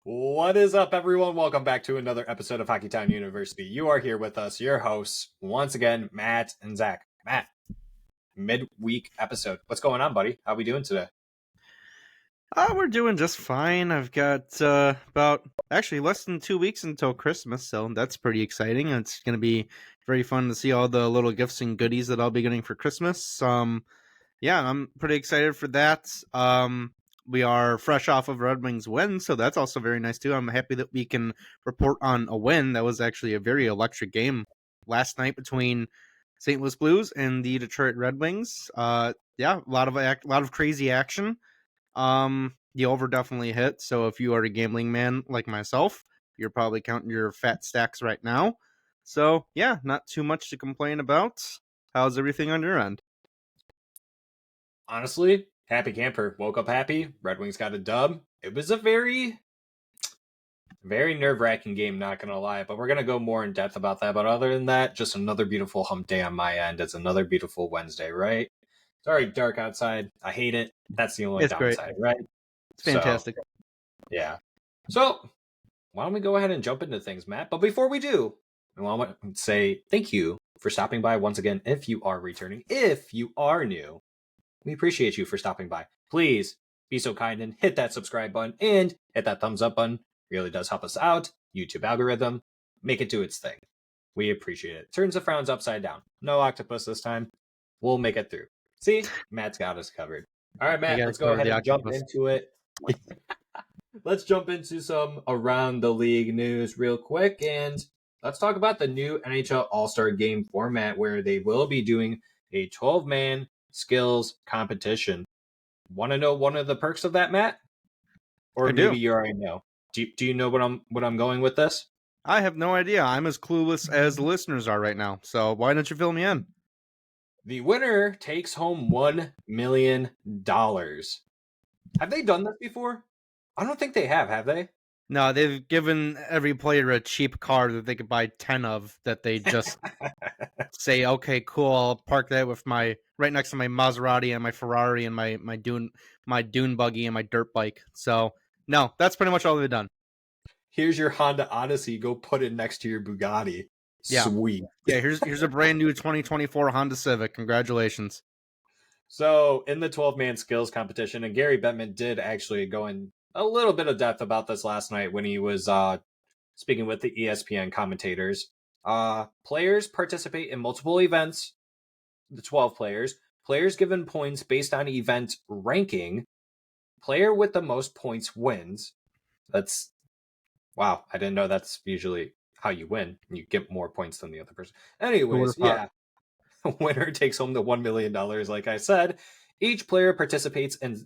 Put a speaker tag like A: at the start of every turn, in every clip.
A: What is up, everyone? Welcome back to another episode of Hockeytown University. You are here with us, your hosts, once again, Matt and Zack. Matt, midweek episode. What's going on, buddy? How we doing today?
B: We're doing just fine. I've got about actually less than 2 weeks until Christmas, so that's pretty exciting. It's going to be very fun to see all the little gifts and goodies that I'll be getting for Christmas. Yeah, I'm pretty excited for that. We are fresh off of Red Wings win, so that's also very nice too. I'm happy that we can report on a win. That was actually a very electric game last night between St. Louis Blues and the Detroit Red Wings. Yeah, a lot of crazy action. The over definitely hit. So if you are a gambling man like myself, you're probably counting your fat stacks right now. So yeah, not too much to complain about. How's everything on your end?
A: Honestly, happy camper. Woke up happy. Red Wings got a dub. It was a very nerve-wracking game, not going to lie. But we're going to go more in depth about that. But other than that, just another beautiful hump day on my end. It's another beautiful Wednesday, right? It's already dark outside. I hate it. That's the only
B: It's great.
A: downside, right?
B: It's fantastic.
A: So, yeah. So, why don't we go ahead and jump into things, Matt? But before we do, I want to say thank you for stopping by once again. If you are returning, if you are new, we appreciate you for stopping by. Please be so kind and hit that subscribe button and hit that thumbs up button. It really does help us out. YouTube algorithm, make it do its thing. We appreciate it. Turns the frowns upside down. No octopus this time. We'll make it through. See, Matt's got us covered. All right, Matt, let's go ahead and jump into it. Let's jump into some around the league news real quick, and let's talk about the new NHL All-Star Game format where they will be doing a 12-man skills competition. Want to know one of the perks of that, Matt? Or
B: I
A: maybe
B: do.
A: you already know. Do you know what I'm going with this?
B: I have no idea. I'm as clueless as the listeners are right now. So why don't you fill me in?
A: The winner takes home $1 million. Have they done this before? I don't think they have they?
B: No, they've given every player a cheap car that they could buy 10 of that they just say, okay, cool, I'll park that with my right next to my Maserati and my Ferrari and my dune buggy and my dirt bike. So no, that's pretty much all they've done.
A: Here's your Honda Odyssey. Go put it next to your Bugatti.
B: Yeah.
A: Sweet.
B: Yeah, here's a brand new 2024 Honda Civic. Congratulations.
A: So in the 12-man skills competition, and Gary Bettman did actually go in a little bit of depth about this last night when he was speaking with the ESPN commentators. Players participate in multiple events, the 12 players. Players given points based on event ranking. Player with the most points wins. That's, wow, I didn't know that's usually how you win. You get more points than the other person. Anyways, yeah. Winner takes home the $1 million, like I said. Each player participates in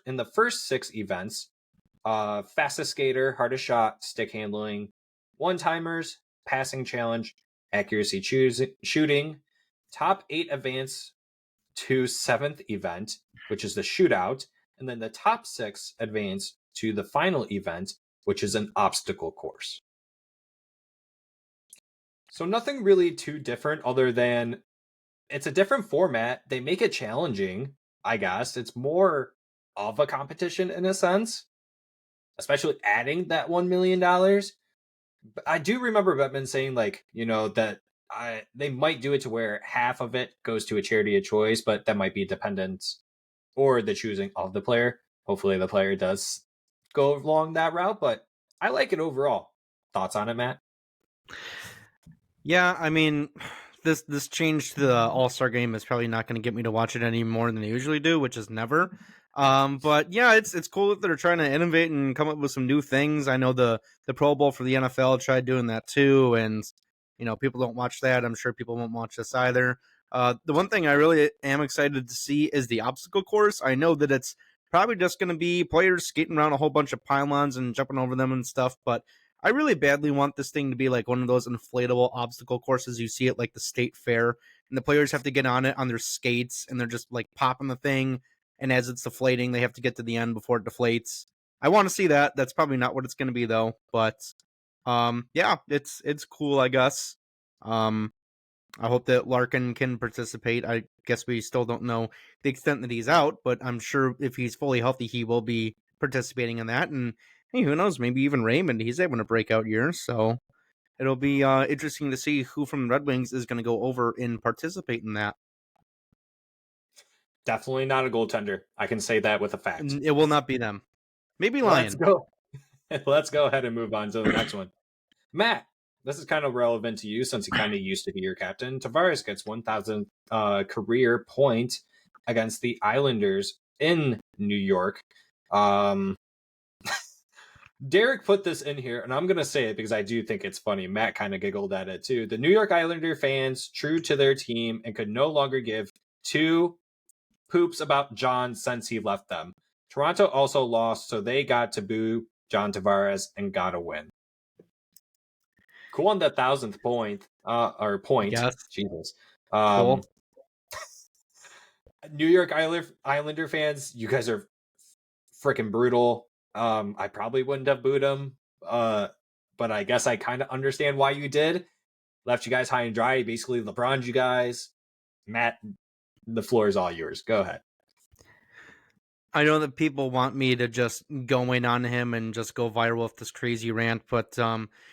A: the first 6 events. Fastest skater, hardest shot, stick handling, one-timers, passing challenge, accuracy shooting. Top 8 advance to 7th event, which is the shootout. And then the top 6 advance to the final event, which is an obstacle course. So nothing really too different other than it's a different format. They make it challenging, I guess. It's more of a competition in a sense, especially adding that $1 million. But I do remember Bettman saying, like, that they might do it to where half of it goes to a charity of choice, but that might be dependent or the choosing of the player. Hopefully the player does go along that route, but I like it overall. Thoughts on it, Matt?
B: Yeah, I mean, this change to the All-Star game is probably not going to get me to watch it any more than they usually do, which is never. But yeah, it's cool that they're trying to innovate and come up with some new things. I know the Pro Bowl for the NFL tried doing that too, and people don't watch that. I'm sure people won't watch this either. The one thing I really am excited to see is the obstacle course. I know that it's probably just going to be players skating around a whole bunch of pylons and jumping over them and stuff, but I really badly want this thing to be like one of those inflatable obstacle courses you see at like the state fair, and the players have to get on it on their skates, and they're just like popping the thing, and as it's deflating, they have to get to the end before it deflates. I want to see that. That's probably not what it's going to be though, but yeah, it's cool, I guess. I hope that Larkin can participate. I guess we still don't know the extent that he's out, but I'm sure if he's fully healthy, he will be participating in that. And hey, who knows? Maybe even Raymond, he's having a breakout year. So it'll be interesting to see who from the Red Wings is going to go over and participate in that.
A: Definitely not a goaltender. I can say that with a fact.
B: It will not be them. Maybe
A: Let's
B: Lion.
A: go. Let's go ahead and move on to the next one. Matt, this is kind of relevant to you since you kind of used to be your captain. Tavares gets 1,000 career point against the Islanders in New York. Derek put this in here, and I'm going to say it because I do think it's funny. Matt kind of giggled at it too. The New York Islander fans, true to their team, and could no longer give two poops about John since he left them. Toronto also lost, so they got to boo John Tavares and got a win. Cool on the 1,000th point, or point.
B: Yes.
A: Jesus.
B: Cool.
A: New York Islander fans, you guys are freaking brutal. I probably wouldn't have booed him, but I guess I kind of understand why you did. Left you guys high and dry. Basically, LeBron's you guys. Matt, the floor is all yours. Go ahead.
B: I know that people want me to just go in on him and just go viral with this crazy rant, but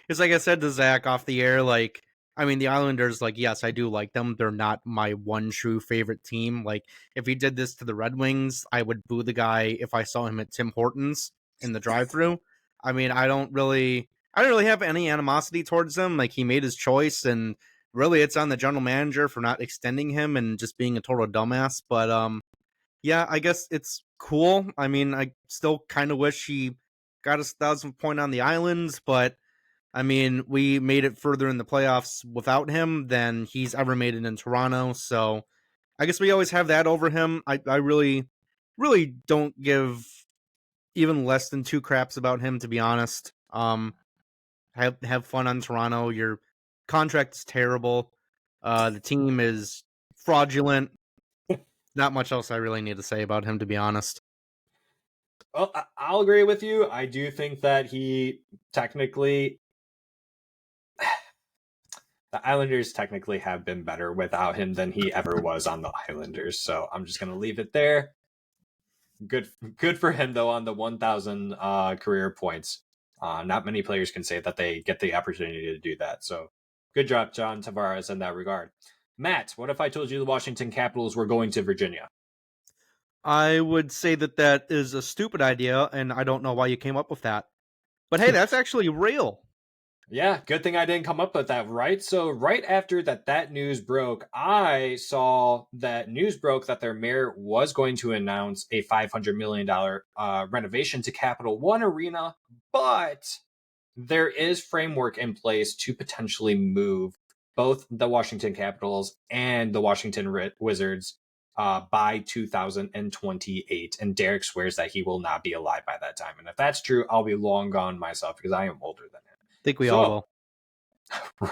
B: it's like I said to Zach off the air, like, I mean, the Islanders, like, yes, I do like them. They're not my one true favorite team. Like, if he did this to the Red Wings, I would boo the guy if I saw him at Tim Hortons in the drive-thru. I mean, I don't really have any animosity towards him. Like, he made his choice, and really, it's on the general manager for not extending him and just being a total dumbass. But yeah, I guess it's cool. I mean, I still kind of wish he got his 1,000th point on the Islands, but I mean, we made it further in the playoffs without him than he's ever made it in Toronto. So I guess we always have that over him. I really, really don't give even less than two craps about him, to be honest. Have fun on Toronto. Your contract's terrible. The team is fraudulent. Not much else I really need to say about him, to be honest.
A: Well, I'll agree with you. I do think that he technically, the Islanders technically have been better without him than he ever was on the Islanders. So I'm just going to leave it there. Good for him though on the 1,000 career points. Not many players can say that they get the opportunity to do that. So good job, John Tavares, in that regard. Matt, what if I told you the Washington Capitals were going to Virginia?
B: I would say that that is a stupid idea, and I don't know why you came up with that. But hey, that's actually real.
A: Yeah, good thing I didn't come up with that, right? So right after that news broke, I saw that news broke that their mayor was going to announce a $500 million renovation to Capital One Arena, but there is framework in place to potentially move both the Washington Capitals and the Washington Wizards by 2028. And Derek swears that he will not be alive by that time. And if that's true, I'll be long gone myself because I am older than him.
B: I think we all will.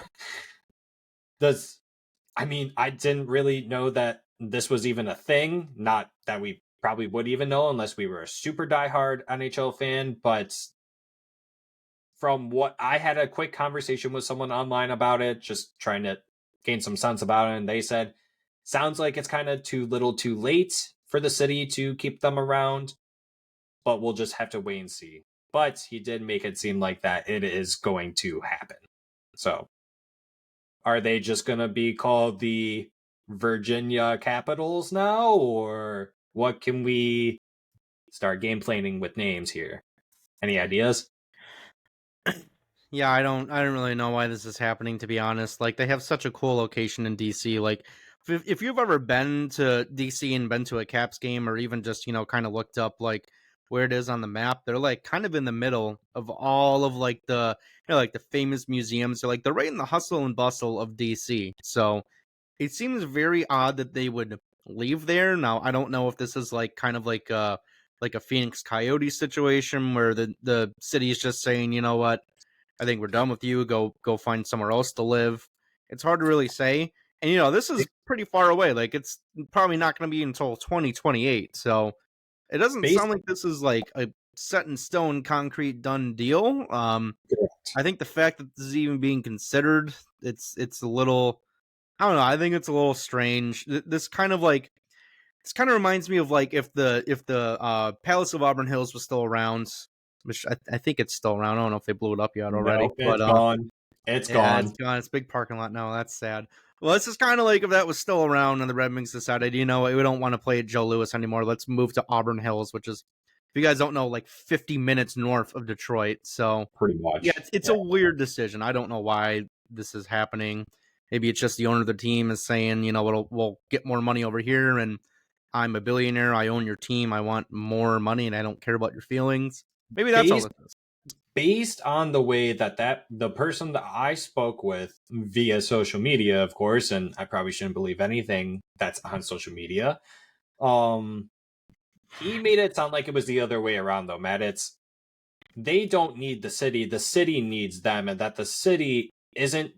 A: I didn't really know that this was even a thing. Not that we probably would even know unless we were a super diehard NHL fan, but from what I had a quick conversation with someone online about it, just trying to gain some sense about it, and they said, sounds like it's kind of too little too late for the city to keep them around, but we'll just have to wait and see. But he did make it seem like that it is going to happen. So are they just going to be called the Virginia Capitals now, or what can we start game planning with names here? Any ideas?
B: Yeah, I don't really know why this is happening, to be honest. Like, they have such a cool location in DC. Like, if you've ever been to DC and been to a Caps game, or even just, you know, kind of looked up like where it is on the map, they're like kind of in the middle of all of like the, you know, like the famous museums. They're right in the hustle and bustle of DC. So it seems very odd that they would leave there. Now, I don't know if this is like kind of like a Phoenix Coyote situation where the city is just saying, you know what, I think we're done with you. Go find somewhere else to live. It's hard to really say. And, you know, this is pretty far away. Like, it's probably not going to be until 2028. So it doesn't sound like this is like a set in stone, concrete, done deal. I think the fact that this is even being considered, it's a little, I don't know. I think it's a little strange. This kind of reminds me of like if the Palace of Auburn Hills was still around. which I think it's still around. I don't know if they blew it up yet already,
A: Nope,
B: but
A: it's gone. It's
B: yeah, it's
A: gone.
B: gone. It's a big parking lot now. That's sad. Well, it's just kind of like if that was still around and the Red Wings decided, you know, we don't want to play at Joe Louis anymore. Let's move to Auburn Hills, which is, if you guys don't know, like 50 minutes north of Detroit. So
A: Pretty
B: yeah,
A: much.
B: it's
A: Yeah.
B: a weird decision. I don't know why this is happening. Maybe it's just the owner of the team is saying, you know, we'll get more money over here, and I'm a billionaire. I own your team. I want more money, and I don't care about your feelings. Maybe that's all
A: Based
B: this is.
A: based on the way that the person that I spoke with via social media, of course, and I probably shouldn't believe anything that's on social media. Um, he made it sound like it was the other way around, though, Matt. It's they don't need the city needs them, and that the city isn't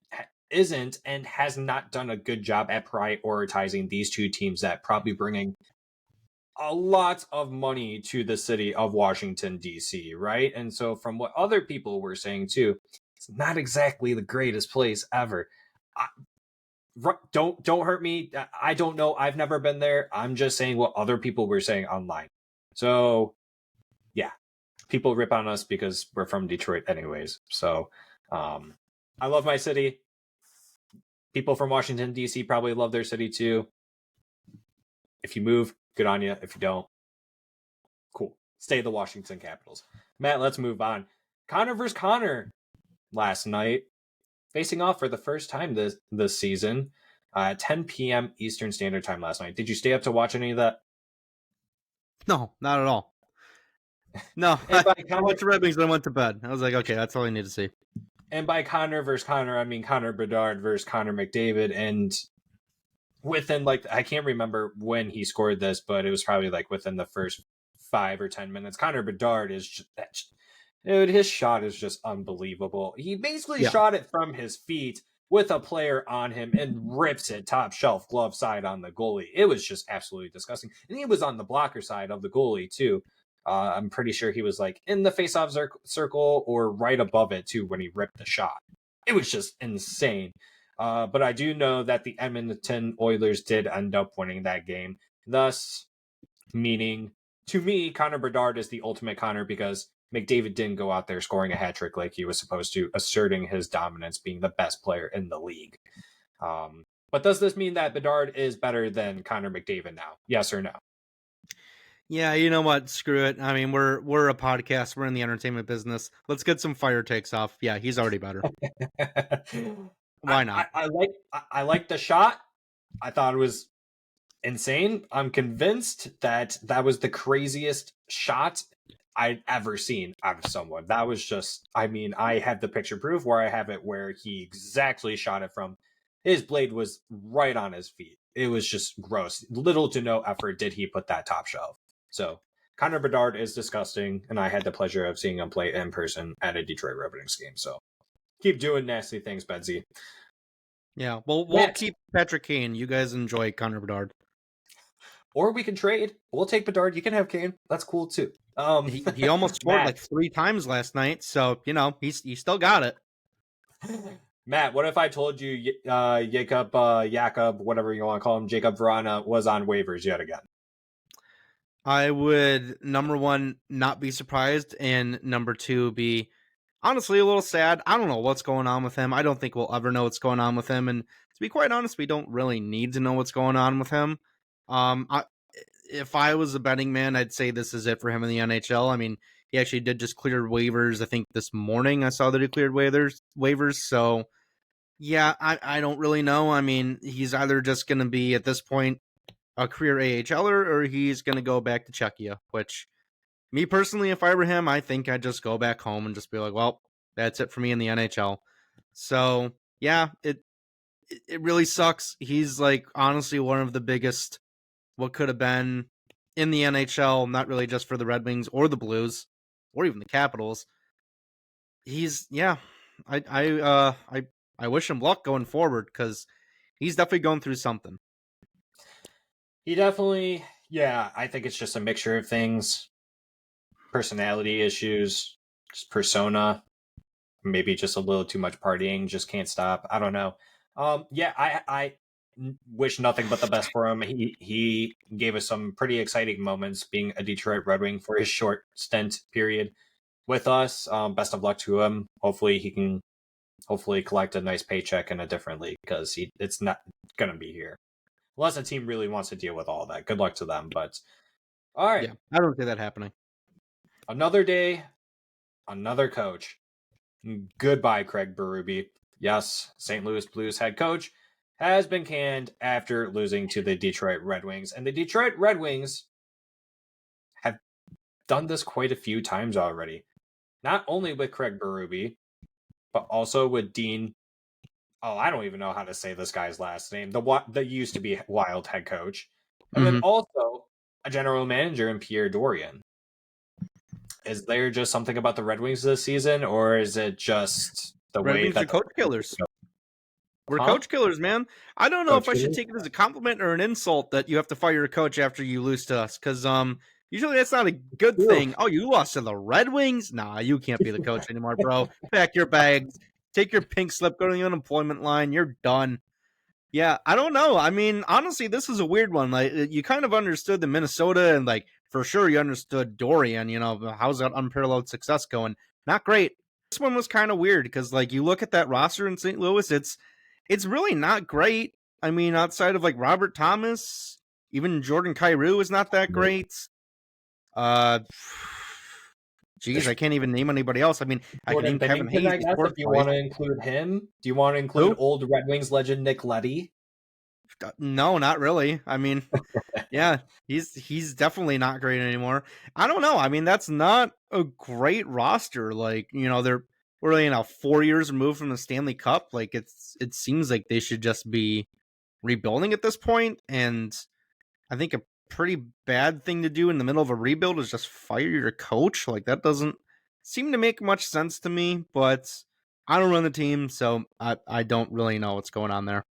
A: and has not done a good job at prioritizing these two teams that probably bringing a lot of money to the city of Washington D.C., right? And so from what other people were saying too, it's not exactly the greatest place ever. I, don't hurt me. I don't know. I've never been there. I'm just saying what other people were saying online. So yeah, people rip on us because we're from Detroit anyways. So I love my city. People from Washington D.C. probably love their city too. If you move, good on you. If you don't, cool. Stay the Washington Capitals. Matt, let's move on. Connor versus Connor last night, facing off for the first time this season at 10 p.m. Eastern Standard Time last night. Did you stay up to watch any of that?
B: No, not at all. No,
A: And by
B: I
A: Connor,
B: watched the Red Wings, but I went to bed. I was like, okay, that's all I need to see.
A: and by Connor versus Connor, I mean Connor Bedard versus Connor McDavid. And within like I can't remember when he scored this, but it was probably like within the first 5 or 10 minutes. Connor Bedard is just, dude, his shot is just unbelievable. He basically
B: Yeah.
A: shot it from his feet with a player on him and rips it top shelf glove side on the goalie. It was just absolutely disgusting. And he was on the blocker side of the goalie too. I'm pretty sure he was like in the faceoff circle or right above it too when he ripped the shot. It was just insane. But I do know that the Edmonton Oilers did end up winning that game. Thus, meaning to me, Connor Bedard is the ultimate Connor because McDavid didn't go out there scoring a hat trick like he was supposed to, asserting his dominance, being the best player in the league. But does this mean that Bedard is better than Connor McDavid now? Yes or no?
B: Yeah, you know what? Screw it. I mean, we're a podcast. We're in the entertainment business. Let's get some fire takes off. Yeah, he's already better. Why not?
A: I like the shot. I thought it was insane. I'm convinced that that was the craziest shot I'd ever seen out of someone. That was just, I mean, I have the picture proof where I have it where he exactly shot it from. His blade was right on his feet. It was just gross. Little to no effort did he put that top shelf. So Connor Bedard is disgusting, and I had the pleasure of seeing him play in person at a Detroit Red Wings game. So keep doing nasty things, Bedsy.
B: Yeah, we'll keep Patrick Kane. You guys enjoy Connor Bedard.
A: Or we can trade. We'll take Bedard. You can have Kane. That's cool too.
B: He almost scored like 3 times last night, so you know he still got it.
A: Matt, what if I told you Jacob, whatever you want to call him, Jacob Verana was on waivers yet again?
B: I would, number one, not be surprised, and number two, be honestly a little sad. I don't know what's going on with him. I don't think we'll ever know what's going on with him. And to be quite honest, we don't really need to know what's going on with him. If I was a betting man, I'd say this is it for him in the NHL. I mean, he actually did just clear waivers. I think this morning I saw that he cleared waivers. So yeah, I don't really know. I mean, he's either just going to be at this point a career AHLer or he's going to go back to Czechia, which me personally, if I were him, I think I'd just go back home and just be like, well, that's it for me in the NHL. So yeah, it really sucks. He's like honestly one of the biggest what could have been in the NHL, not really just for the Red Wings or the Blues or even the Capitals. He's I wish him luck going forward because he's definitely going through something.
A: He definitely, yeah, I think it's just a mixture of things. Personality issues, just persona, maybe just a little too much partying, just can't stop. I don't know. Yeah, I wish nothing but the best for him. He gave us some pretty exciting moments being a Detroit Red Wing for his short stint period. with us. Best of luck to him. Hopefully he can collect a nice paycheck in a different league, because it's not gonna be here unless a team really wants to deal with all that. Good luck to them. But all right,
B: Yeah, I don't see that happening.
A: another day, another coach. Goodbye, Craig Berube. Yes, St. Louis Blues head coach has been canned after losing to the Detroit Red Wings. And the Detroit Red Wings have done this quite a few times already. Not only with Craig Berube, but also with Dean. Oh, I don't even know how to say this guy's last name. The used to be Wild head coach. And then also a general manager in Pierre Dorian. Is there just something about the Red Wings this season, or is it just the
B: Red
A: way
B: Wings are
A: that
B: coach killers. We're
A: Huh?
B: coach killers, man. I don't know if I should
A: Coach
B: take it as a compliment or an insult that you have to fire a coach after you lose to us, because usually that's not a good
A: Ew.
B: thing. Oh, you lost to the Red Wings? Nah, you can't be the coach anymore, bro. Pack your bags, take your pink slip, go to the unemployment line. You're done. Yeah, I don't know. I mean, honestly, this is a weird one. Like, you kind of understood the Minnesota, and like for sure you understood Dorian. You know, how's that unparalleled success going? Not great. This one was kind of weird because like you look at that roster in St. Louis, it's really not great. I mean, outside of like Robert Thomas, even Jordan Kyrou is not that great. Uh, geez, I can't even name anybody else. I mean, I can
A: Jordan
B: name Kevin
A: Bennington,
B: Hayes.
A: I
B: He
A: guess,
B: scored
A: if you
B: twice.
A: want to include him. Do you want to include
B: Who?
A: old Red Wings legend Nick Leddy?
B: No, not really. I mean, yeah, he's definitely not great anymore. I don't know. I mean, that's not a great roster. Like, you know, they're really 4 years removed from the Stanley Cup. Like, it seems like they should just be rebuilding at this point. And I think a pretty bad thing to do in the middle of a rebuild is just fire your coach. Like, that doesn't seem to make much sense to me. But I don't run the team, so I don't really know what's going on there.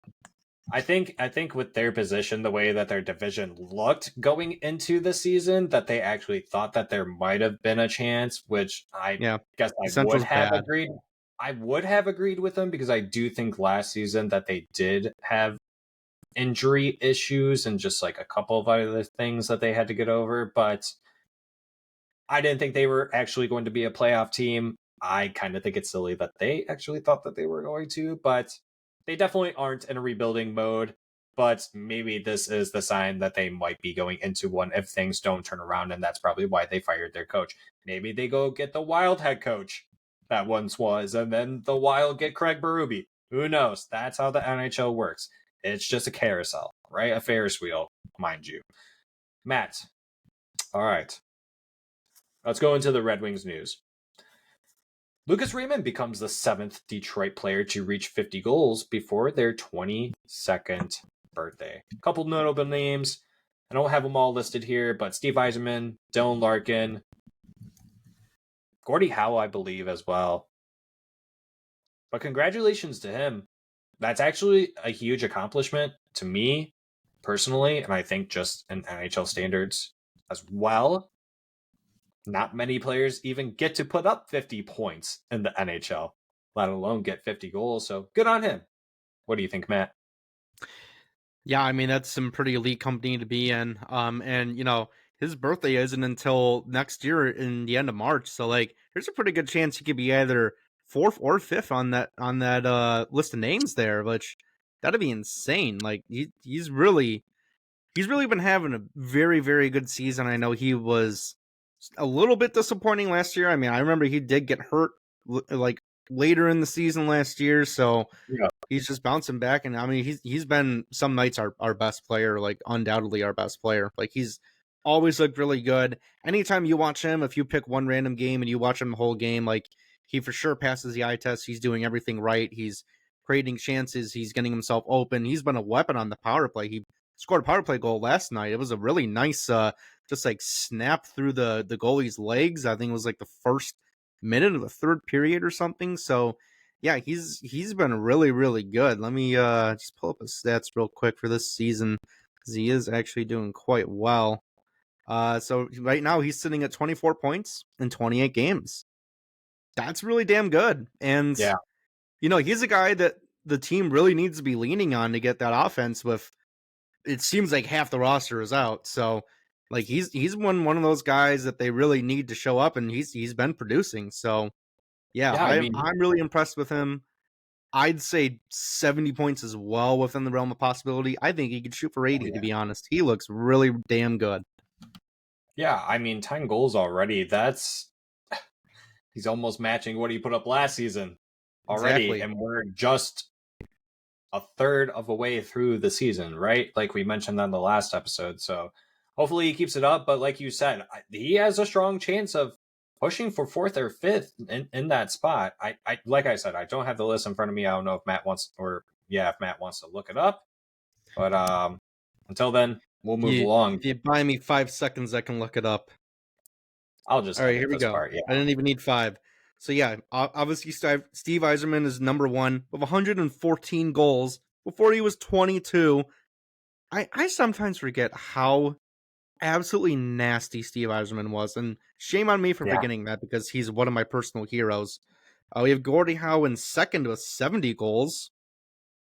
A: I think with their position, the way that their division looked going into the season, that they actually thought that there might have been a chance, which I
B: Yeah,
A: guess I
B: the
A: would
B: Central's
A: have
B: bad.
A: agreed. I would have agreed with them, because I do think last season that they did have injury issues and just like a couple of other things that they had to get over, but I didn't think they were actually going to be a playoff team. I kind of think it's silly that they actually thought that they were going to, but they definitely aren't in a rebuilding mode. But maybe this is the sign that they might be going into one if things don't turn around, and that's probably why they fired their coach. Maybe they go get the Wild head coach that once was, and then the Wild get Craig Berube. Who knows? That's how the NHL works. It's just a carousel, right? A Ferris wheel, mind you. Matt, all right. Let's go into the Red Wings news. Lucas Raymond becomes the 7th Detroit player to reach 50 goals before their 22nd birthday. A couple notable names. I don't have them all listed here, but Steve Yzerman, Dylan Larkin, Gordie Howe, I believe, as well. But congratulations to him. That's actually a huge accomplishment to me personally, and I think just in NHL standards as well. Not many players even get to put up 50 points in the NHL, let alone get 50 goals. So good on him. What do you think, Matt?
B: Yeah, I mean that's some pretty elite company to be in. And his birthday isn't until next year in the end of March, so like there's a pretty good chance he could be either fourth or fifth on that list of names there, which that'd be insane. Like he's really been having a very very good season. I know he was a little bit disappointing last year. I mean, I remember he did get hurt like later in the season last year, so
A: Yeah.
B: he's just bouncing back. And I mean, he's been some nights our best player, like undoubtedly our best player. Like he's always looked really good. Anytime you watch him, if you pick one random game and you watch him the whole game, like he for sure passes the eye test. He's doing everything right. He's creating chances. He's getting himself open. He's been a weapon on the power play. He scored a power play goal last night. It was a really nice just like snap through the goalie's legs. I think it was like the first minute of the third period or something. So yeah, he's been really really good. Let me just pull up his stats real quick for this season because he is actually doing quite well. So right now he's sitting at 24 points in 28 games. That's really damn good. And
A: Yeah.
B: he's a guy that the team really needs to be leaning on to get that offense with. It seems like half the roster is out. So Like he's one of those guys that they really need to show up, and he's been producing. So yeah,
A: Yeah, I mean,
B: I'm really impressed with him. I'd say 70 points is well within the realm of possibility. I think he could shoot for
A: oh
B: 80, to
A: yeah.
B: be honest. He looks really damn good.
A: Yeah, I mean, 10 goals already. That's he's almost matching what he put up last season already,
B: Exactly.
A: and we're just a third of a way through the season, right? Like we mentioned on the last episode. So hopefully he keeps it up. But like you said, he has a strong chance of pushing for fourth or fifth in that spot. I like I said, I don't have the list in front of me. I don't know if Matt wants if Matt wants to look it up. But until then, we'll move along.
B: If you buy me 5 seconds, I can look it up.
A: I'll just
B: All right, here
A: edit
B: we
A: this
B: go.
A: part. Yeah.
B: I didn't even need 5. So yeah, obviously Steve Yzerman is number 1 with 114 goals before he was 22. I sometimes forget how absolutely nasty Steve Yzerman was, and shame on me for
A: Yeah.
B: forgetting that because he's one of my personal heroes. We have Gordie Howe in second with 70 goals.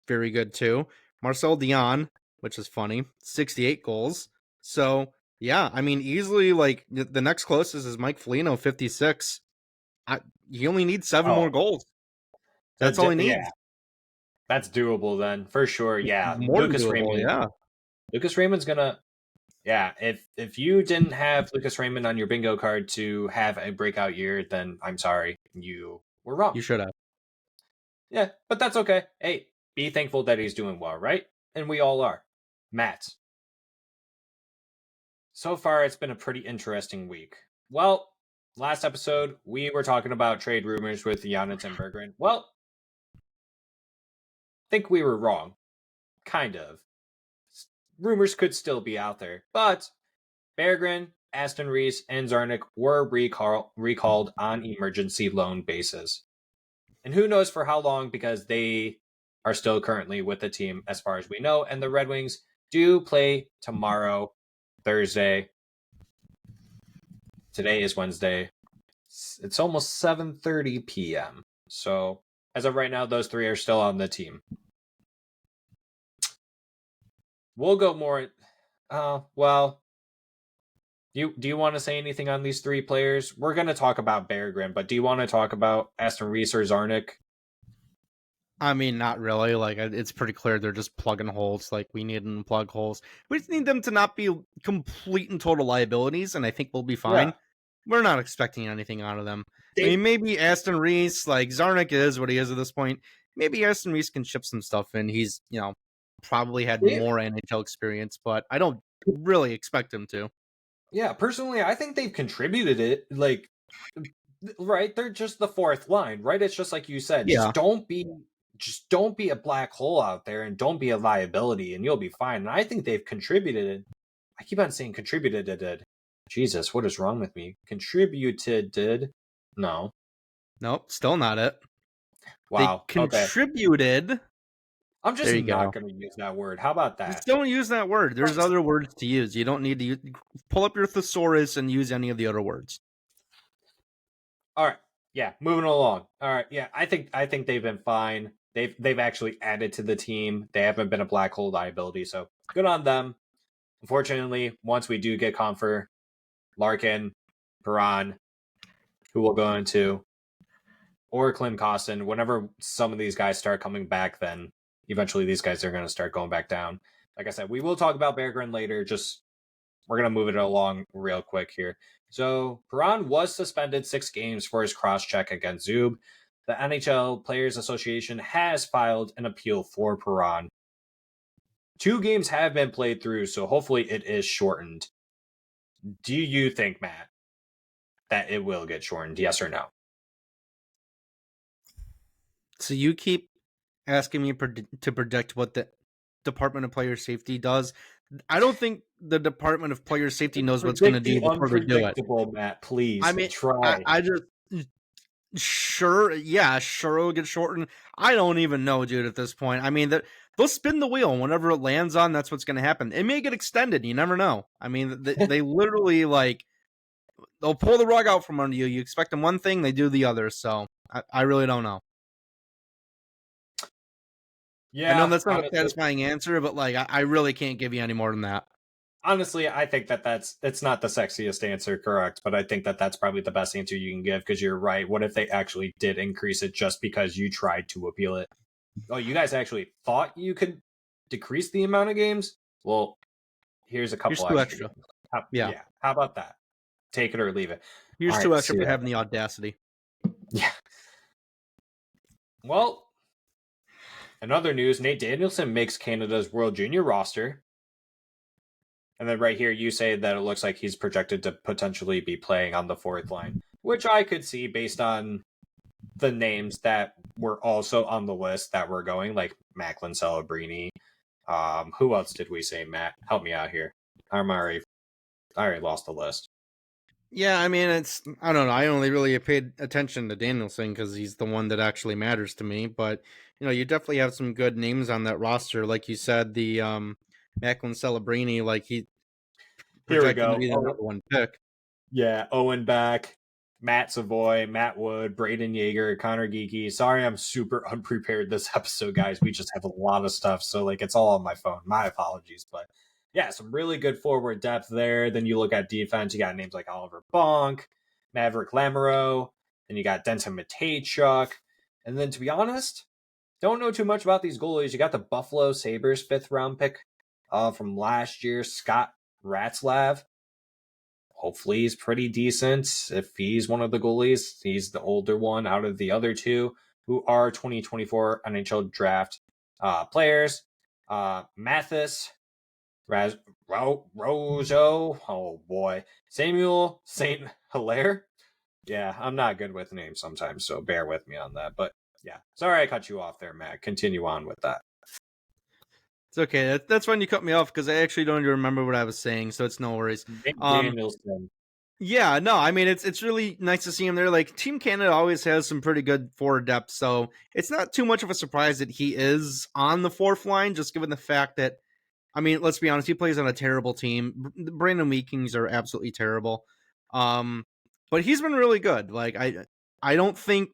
B: Very good too. Marcel Dion, which is funny, 68 goals. So yeah, I mean, easily like the next closest is Mike Foligno, 56. He only needs 7 more
A: Oh,
B: goals. That's all he
A: yeah,
B: needs.
A: that's doable then for sure. Yeah,
B: More than doable, yeah.
A: Lucas Raymond's gonna. Yeah, if you didn't have Lucas Raymond on your bingo card to have a breakout year, then I'm sorry, you were wrong.
B: You should have.
A: Yeah, but that's okay. Hey, be thankful that he's doing well, right? And we all are. Matt, so far it's been a pretty interesting week. Well, last episode we were talking about trade rumors with Giannis and Berggren. Well, I think we were wrong. Kind of. Rumors could still be out there, but Berggren, Aston Reese, and Zarnik were recalled on emergency loan basis. And who knows for how long, because they are still currently with the team as far as we know. And the Red Wings do play tomorrow, Thursday. Today is Wednesday. It's almost 7:30 p.m. So as of right now, those three are still on the team. We'll go more. Well, do you want to say anything on these three players? We're going to talk about Berggren, but do you want to talk about Aston Reese or Zarnik?
B: I mean, not really. Like, it's pretty clear they're just plugging holes. Like, we need them to plug holes. We just need them to not be complete and total liabilities, and I think we'll be fine.
A: Yeah.
B: We're not expecting anything out of them. I
A: They,
B: mean, maybe Aston Reese, like, Zarnik is what he is at this point. Maybe Aston Reese can chip some stuff in. He's, probably had
A: they
B: more NHL experience, but I don't really expect him to.
A: Yeah, personally, I think they've contributed it. Like, right? They're just the fourth line, right? It's just like you said.
B: Yeah.
A: Just don't be a black hole out there, and don't be a liability, and you'll be fine. And I think they've contributed it. I keep on saying contributed it. Jesus, what is wrong with me? Contributed did? No.
B: Nope, still not it.
A: Wow.
B: They
A: Okay.
B: contributed.
A: I'm just
B: There you
A: not
B: go.
A: going to use that word. How about
B: Just
A: that?
B: don't use that word. There's other words to use. You don't need to pull up your thesaurus and use any of the other words.
A: All right. Yeah, moving along. All right. Yeah, I think they've been fine. They've actually added to the team. They haven't been a black hole liability, so good on them. Unfortunately, once we do get Confer, Larkin, Perron, who we'll go into, or Klim Kostin, whenever some of these guys start coming back, then eventually these guys are going to start going back down. Like I said, we will talk about Berggren later. Just we're going to move it along real quick here. So Perron was suspended 6 games for his cross-check against Zub. The NHL Players Association has filed an appeal for Perron. 2 games have been played through, so hopefully it is shortened. Do you think, Matt, that it will get shortened? Yes or no?
B: So you keep asking me to predict what the Department of Player Safety does. I don't think the Department of Player Safety knows what's going to
A: Predict
B: do
A: the
B: before they do it.
A: unpredictable, Matt. Please
B: I mean,
A: try.
B: I just sure it'll get shortened. I don't even know, dude. At this point, I mean that they'll spin the wheel, and whenever it lands on, that's what's going to happen. It may get extended. You never know. I mean, they literally like they'll pull the rug out from under you. You expect them one thing, they do the other. So I really don't know.
A: Yeah,
B: I know that's not
A: honestly,
B: a satisfying answer, but like I really can't give you any more than that.
A: honestly, I think it's not the sexiest answer, correct? But I think that's probably the best answer you can give because you're right. What if they actually did increase it just because you tried to appeal it? Oh, you guys actually thought you could decrease the amount of games? Well, here's a
B: Here's
A: couple
B: two
A: extra
B: extra.
A: games.
B: Yeah.
A: Yeah, how about that? Take it or leave it. All
B: Here's two
A: right,
B: extra
A: see
B: for
A: that.
B: having the audacity.
A: Yeah. Well, in other news, Nate Danielson makes Canada's World Junior roster. And then right here, you say that it looks like he's projected to potentially be playing on the fourth line, which I could see based on the names that were also on the list that were going, like Macklin Celebrini. Who else did we say, Matt? Help me out here. I already lost the list.
B: Yeah, I mean, I don't know. I only really paid attention to Danielson because he's the one that actually matters to me. But, you definitely have some good names on that roster. Like you said, the Macklin Celebrini, like he
A: Here we
B: projected to
A: go.
B: be the
A: Oh,
B: number one pick.
A: yeah, Owen Beck, Matt Savoy, Matt Wood, Braden Yeager, Connor Geeky. Sorry, I'm super unprepared this episode, guys. We just have a lot of stuff, so like it's all on my phone. My apologies, but yeah, some really good forward depth there. Then you look at defense, you got names like Oliver Bonk, Maverick Lamoureux, and you got Denton Matejchuk. And then to be honest, don't know too much about these goalies. You got the Buffalo Sabres fifth round pick from last year, Scott Ratzlav. Hopefully he's pretty decent. If he's one of the goalies, he's the older one out of the other two who are 2024 NHL draft players. Mathis, Rojo, oh boy, Samuel St. Hilaire. Yeah, I'm not good with names sometimes, so bear with me on that. But yeah, sorry I cut you off there, Matt. Continue on with that.
B: It's okay. That's fine. You cut me off because I actually don't even remember what I was saying, so it's no worries.
A: Nate
B: Um,
A: Danielson.
B: Yeah, no, I mean it's really nice to see him there. Like Team Canada always has some pretty good forward depth, so it's not too much of a surprise that he is on the fourth line, just given the fact that I mean, let's be honest, he plays on a terrible team. The Brandon Weekings are absolutely terrible. Um, but he's been really good. Like I don't think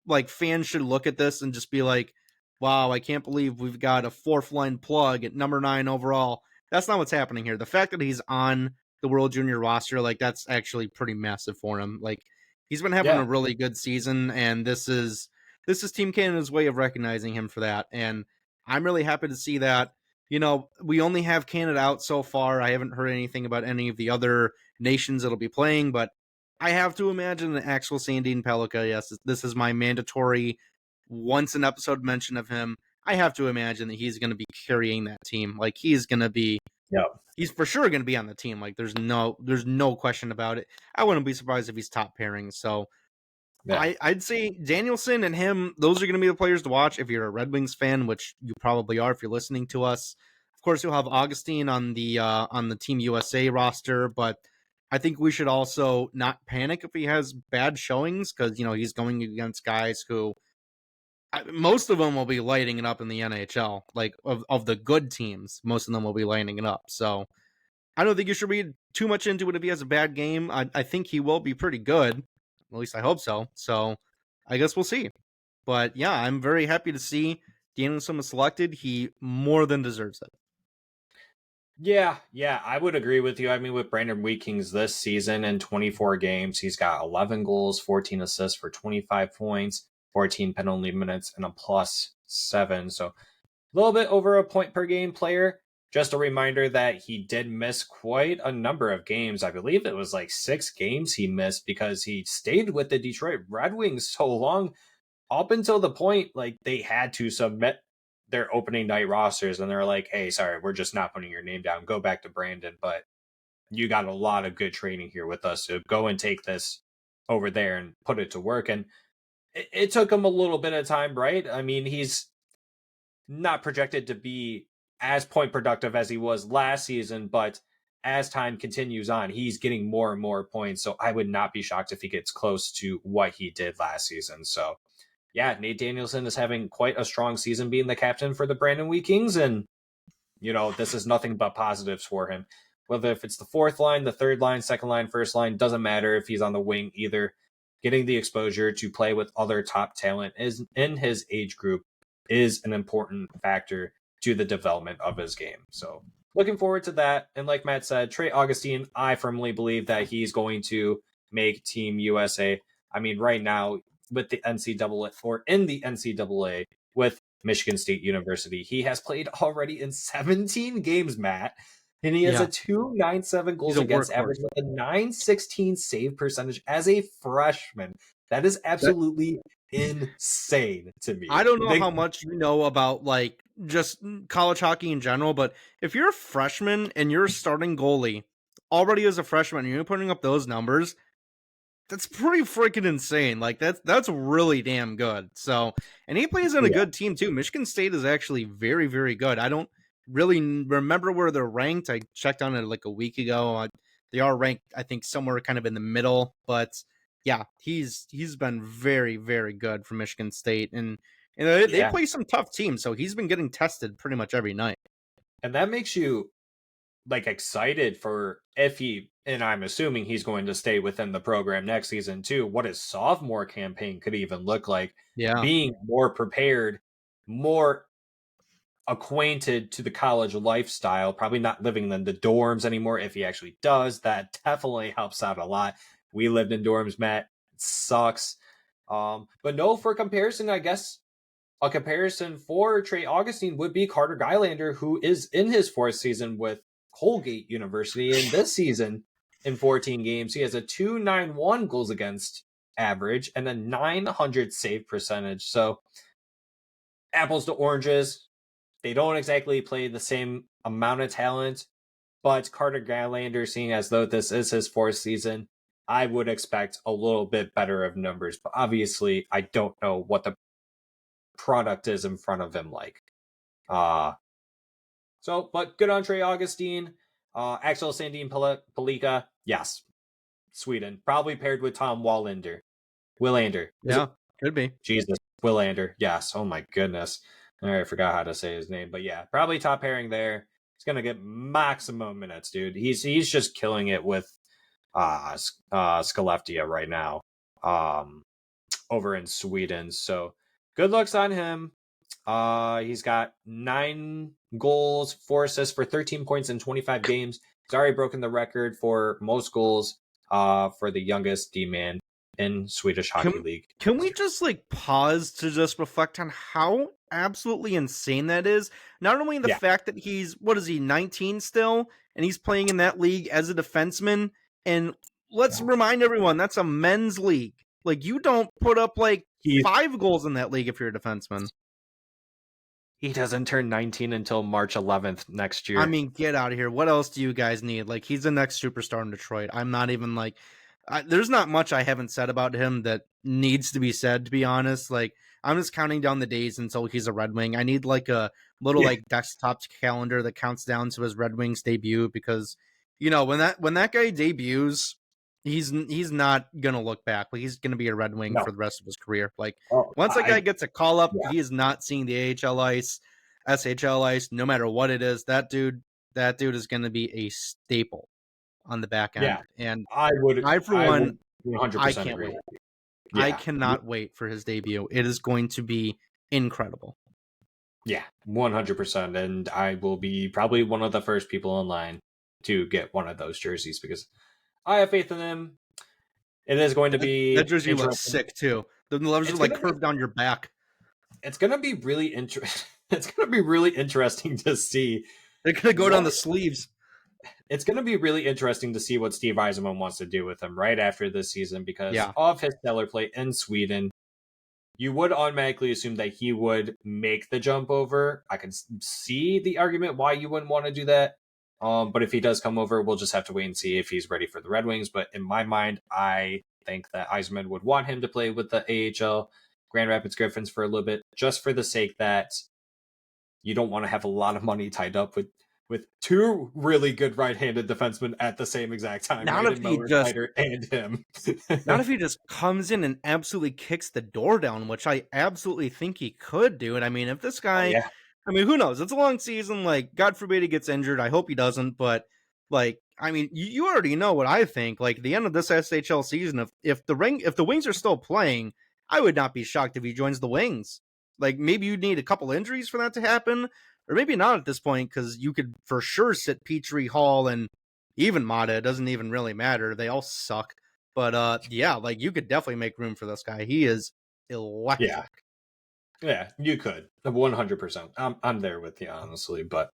B: like fans should look at this and just be like, wow, I can't believe we've got a fourth line plug at number 9 overall. That's not what's happening here. The fact that he's on the World Junior roster, like that's actually pretty massive for him. Like he's been having
A: Yeah,
B: a really good season, and this is Team Canada's way of recognizing him for that. And I'm really happy to see that. We only have Canada out so far. I haven't heard anything about any of the other nations that'll be playing, but I have to imagine that Axel Sandin Pellikka, yes, this is my mandatory once an episode mention of him. I have to imagine that he's going to be carrying that team. Like
A: yeah,
B: he's for sure going to be on the team. Like there's no question about it. I wouldn't be surprised if he's top pairing. So
A: yeah.
B: I'd say Danielson and him, those are going to be the players to watch if you're a Red Wings fan, which you probably are if you're listening to us. Of course, you'll have Augustine on the Team USA roster, but I think we should also not panic if he has bad showings because he's going against guys who most of them will be lighting it up in the NHL. Like of the good teams, most of them will be lighting it up. So I don't think you should read too much into it if he has a bad game. I think he will be pretty good. At least I hope so. So I guess we'll see. But yeah, I'm very happy to see Danielson was selected. He more than deserves it.
A: Yeah, I would agree with you. I mean, with Brandon Weekings this season in 24 games, he's got 11 goals, 14 assists for 25 points, 14 penalty minutes, and a +7. So a little bit over a point per game player. Just a reminder that he did miss quite a number of games. I believe it was like 6 games he missed because he stayed with the Detroit Red Wings so long up until the point like they had to submit their opening night rosters and they're like, hey, sorry, we're just not putting your name down. Go back to Brandon. But you got a lot of good training here with us. So go and take this over there and put it to work. And it took him a little bit of time, right? I mean, he's not projected to be as point productive as he was last season, but as time continues on, he's getting more and more points. So I would not be shocked if he gets close to what he did last season. So yeah, Nate Danielson is having quite a strong season being the captain for the Brandon Wheat Kings. And, this is nothing but positives for him. Whether if it's the fourth line, the third line, second line, first line, doesn't matter if he's on the wing either. Getting the exposure to play with other top talent is in his age group is an important factor to the development of his game. So looking forward to that. And like Matt said, Trey Augustine, I firmly believe that he's going to make Team USA. I mean, right now with the NCAA or in the NCAA with Michigan State University, he has played already in 17 games, Matt. And he has a
B: Yeah,
A: 2.97
B: he's
A: goals
B: a
A: against
B: workhorse.
A: average with a 916 save percentage as a freshman. That is
B: That
A: absolutely insane to
B: I
A: me.
B: don't know how much you know about like just college hockey in general, but if you're a freshman and you're a starting goalie already as a freshman, and you're putting up those numbers. That's pretty freaking insane. Like that's really damn good. So, and he plays on a
A: Yeah.
B: good team too. Michigan State is actually very, very good. I don't really remember where they're ranked. I checked on it like a week ago. They are ranked, I think, somewhere kind of in the middle. But yeah, he's been very, very good for Michigan State, and they
A: Yeah.
B: play some tough teams. So he's been getting tested pretty much every night.
A: And that makes you like excited for if he, and I'm assuming he's going to stay within the program next season too, what his sophomore campaign could even look like,
B: Yeah,
A: being more prepared, more acquainted to the college lifestyle, probably not living in the dorms anymore. If he actually does, that definitely helps out a lot. We lived in dorms, Matt. It sucks. But no, for comparison, I guess a comparison for Trey Augustine would be Carter Gylander, who is in his fourth season with Colgate University. And this season, in 14 games, he has a 291 goals against average and a 900 save percentage. So, apples to oranges. They don't exactly play the same amount of talent, but Carter Gylander, seeing as though this is his fourth season, I would expect a little bit better of numbers. But obviously, I don't know what the product is in front of him like. Uh but good on Trey Augustine. Axel Sandin Palika, yes. Sweden. Probably paired with Tom Willander. Willander. Is
B: yeah,
A: it
B: could be.
A: Jesus? Willander. Yes. Oh my goodness. All right, I forgot how to say his name. But yeah, probably top pairing there. He's gonna get maximum minutes, dude. He's just killing it with Skellefteå right now. Over in Sweden. So good looks on him. He's got 9 goals, 4 assists for 13 points in 25 games. He's already broken the record for most goals for the youngest D-man in Swedish Hockey
B: Can
A: League.
B: can we just like pause to just reflect on how absolutely insane that is? Not only the
A: Yeah.
B: fact that he's what is he 19 still and he's playing in that league as a defenseman, and let's remind everyone that's a men's league. Like you don't put up like
A: He
B: 5 goals in that league if you're a defenseman.
A: he doesn't turn 19 until March 11th next
B: I
A: year.
B: mean, get out of here. What else do you guys need? Like, he's the next superstar in Detroit. I'm not even like, there's not much I haven't said about him that needs to be said, to be honest. Like, I'm just counting down the days until he's a Red Wing. I need like a little
A: Yeah.
B: like desktop calendar that counts down to his Red Wings debut because, you know, when that guy debuts, he's not gonna look back. Like, he's gonna be a Red Wing
A: No.
B: for the rest of his career. Like,
A: Oh,
B: once that guy gets a call up,
A: yeah.
B: he is not seeing the AHL ice. SHL ice, no matter what it is, that dude is going to be a staple on the back
A: Yeah.
B: end. And
A: I would
B: for one,
A: 100%
B: I can't
A: agree.
B: wait.
A: Yeah.
B: I cannot wait for his debut. It is going to be incredible.
A: Yeah, 100%. And I will be probably one of the first people in line to get one of those jerseys because I have faith in him. It is going to be
B: That jersey looks
A: interesting.
B: sick too. The letters are like curved down your back.
A: It's going to be really interesting. It's going to be really interesting to see.
B: They're going to go down the sleeves.
A: It's going to be really interesting to see what Steve Yzerman wants to do with him right after this season because
B: Yeah.
A: of his stellar play in Sweden. You would automatically assume that he would make the jump over. I can see the argument why you wouldn't want to do that. But if he does come over, we'll just have to wait and see if he's ready for the Red Wings. But in my mind, I think that Yzerman would want him to play with the AHL Grand Rapids Griffins for a little bit, just for the sake that you don't want to have a lot of money tied up with 2 really good right-handed defensemen at the same exact time.
B: Not if he just
A: and him.
B: Not if he just comes in and absolutely kicks the door down, which I absolutely think he could do. And I mean, if this guy,
A: Yeah.
B: I mean, who knows? It's a long season. Like, God forbid he gets injured. I hope he doesn't. But like, I mean, you already know what I think. Like, the end of this SHL season, if the Wings are still playing, I would not be shocked if he joins the Wings. Like, maybe you'd need a couple injuries for that to happen. or maybe not at this point, because you could for sure sit Petrie, Hall, and even Mata. It doesn't even really matter. They all suck. But yeah, like you could definitely make room for this guy. He is
A: Yeah.
B: electric.
A: Yeah, you could. 100%. I'm there with you, honestly. But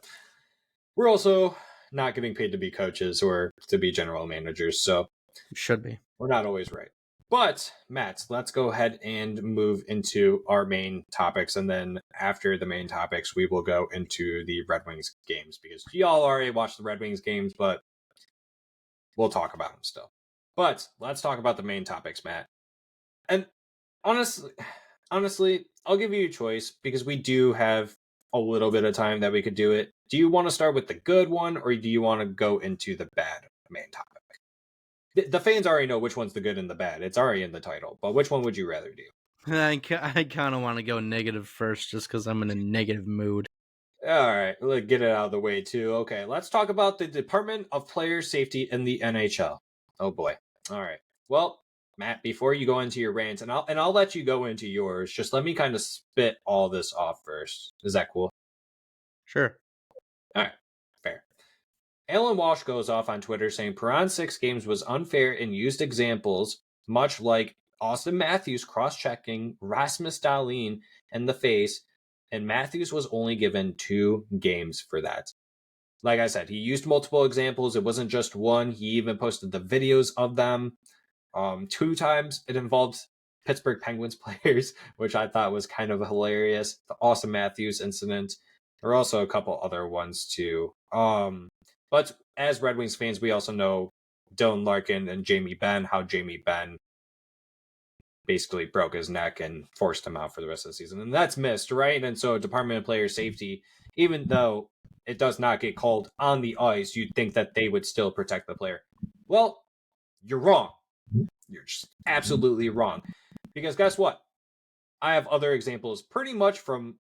A: we're also not getting paid to be coaches or to be general managers. So
B: Should be.
A: we're not always right. But, Matt, let's go ahead and move into our main topics. And then after the main topics, we will go into the Red Wings games because y'all already watched the Red Wings games, but we'll talk about them still. But let's talk about the main topics, Matt. And honestly, I'll give you a choice because we do have a little bit of time that we could do it. Do you want to start with the good one or do you want to go into the bad main topic? The fans already know which one's the good and the bad. It's already in the title. But which one would you rather do?
B: I kind of want to go negative first, just because I'm in a negative mood.
A: All right, let's get it out of the way too. Okay, let's talk about the Department of Player Safety in the NHL. Oh boy. All right. Well, Matt, before you go into your rant, and I'll let you go into yours. Just let me kind of spit all this off first. Is that cool?
B: Sure.
A: All right, fair. Alan Walsh goes off on Twitter saying Perron's 6 games was unfair and used examples much like Austin Matthews cross-checking Rasmus Dahlin in the face, and Matthews was only given 2 games for that. Like I said, he used multiple examples. It wasn't just one. He even posted the videos of them. 2 times it involved Pittsburgh Penguins players, which I thought was kind of hilarious. The Austin Matthews incident. There are also a couple other ones too. But as Red Wings fans, we also know Dylan Larkin and Jamie Benn, how Jamie Benn basically broke his neck and forced him out for the rest of the season. And that's missed, right? And so Department of Player Safety, even though it does not get called on the ice, you'd think that they would still protect the player. Well, you're wrong. You're just absolutely wrong. Because guess what? I have other examples pretty much from